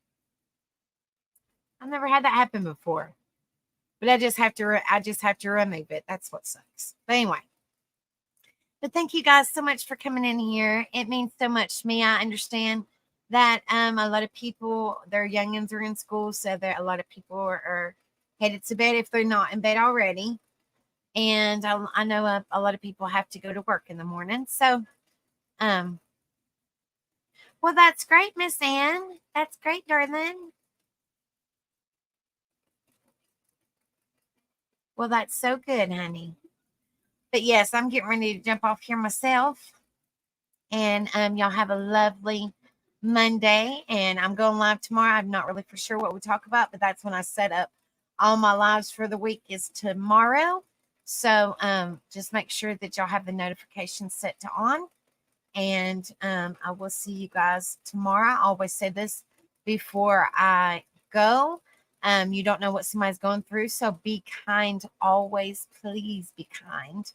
I've never had that happen before, but I just have to remove it. That's what sucks. But anyway, but thank you guys so much for coming in here. It means so much to me. I understand that a lot of people, their youngins are in school, so that a lot of people are headed to bed if they're not in bed already. And I know a lot of people have to go to work in the morning. So, well, that's great, Miss Ann. That's great, darling. Well, that's so good, honey. But yes, I'm getting ready to jump off here myself. And y'all have a lovely Monday. And I'm going live tomorrow. I'm not really for sure what we talk about, but that's when I set up all my lives for the week is tomorrow. So just make sure that y'all have the notifications set to on. And I will see you guys tomorrow. I always say this before I go. You don't know what somebody's going through, so be kind always. Please be kind.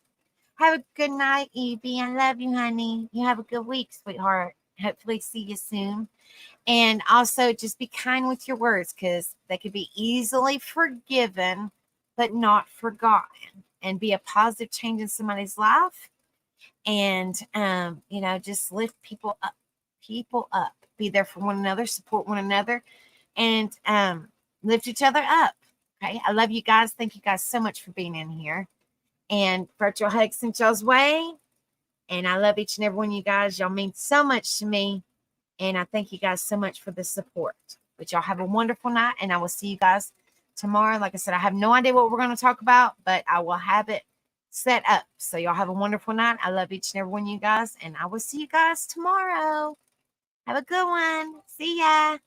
Have a good night, Evie. I love you, honey. You have a good week, sweetheart. Hopefully see you soon. And also just be kind with your words, because they could be easily forgiven, but not forgotten. And be a positive change in somebody's life. And just lift people up. Be there for one another, support one another, and lift each other up. Okay. I love you guys. Thank you guys so much for being in here. And virtual hugs sent y'all's way. And I love each and every one of you guys. Y'all mean so much to me. And I thank you guys so much for the support. But y'all have a wonderful night. And I will see you guys tomorrow. Like I said, I have no idea what we're going to talk about, but I will have it set up. So y'all have a wonderful night. I love each and every one of you guys. And I will see you guys tomorrow. Have a good one. See ya.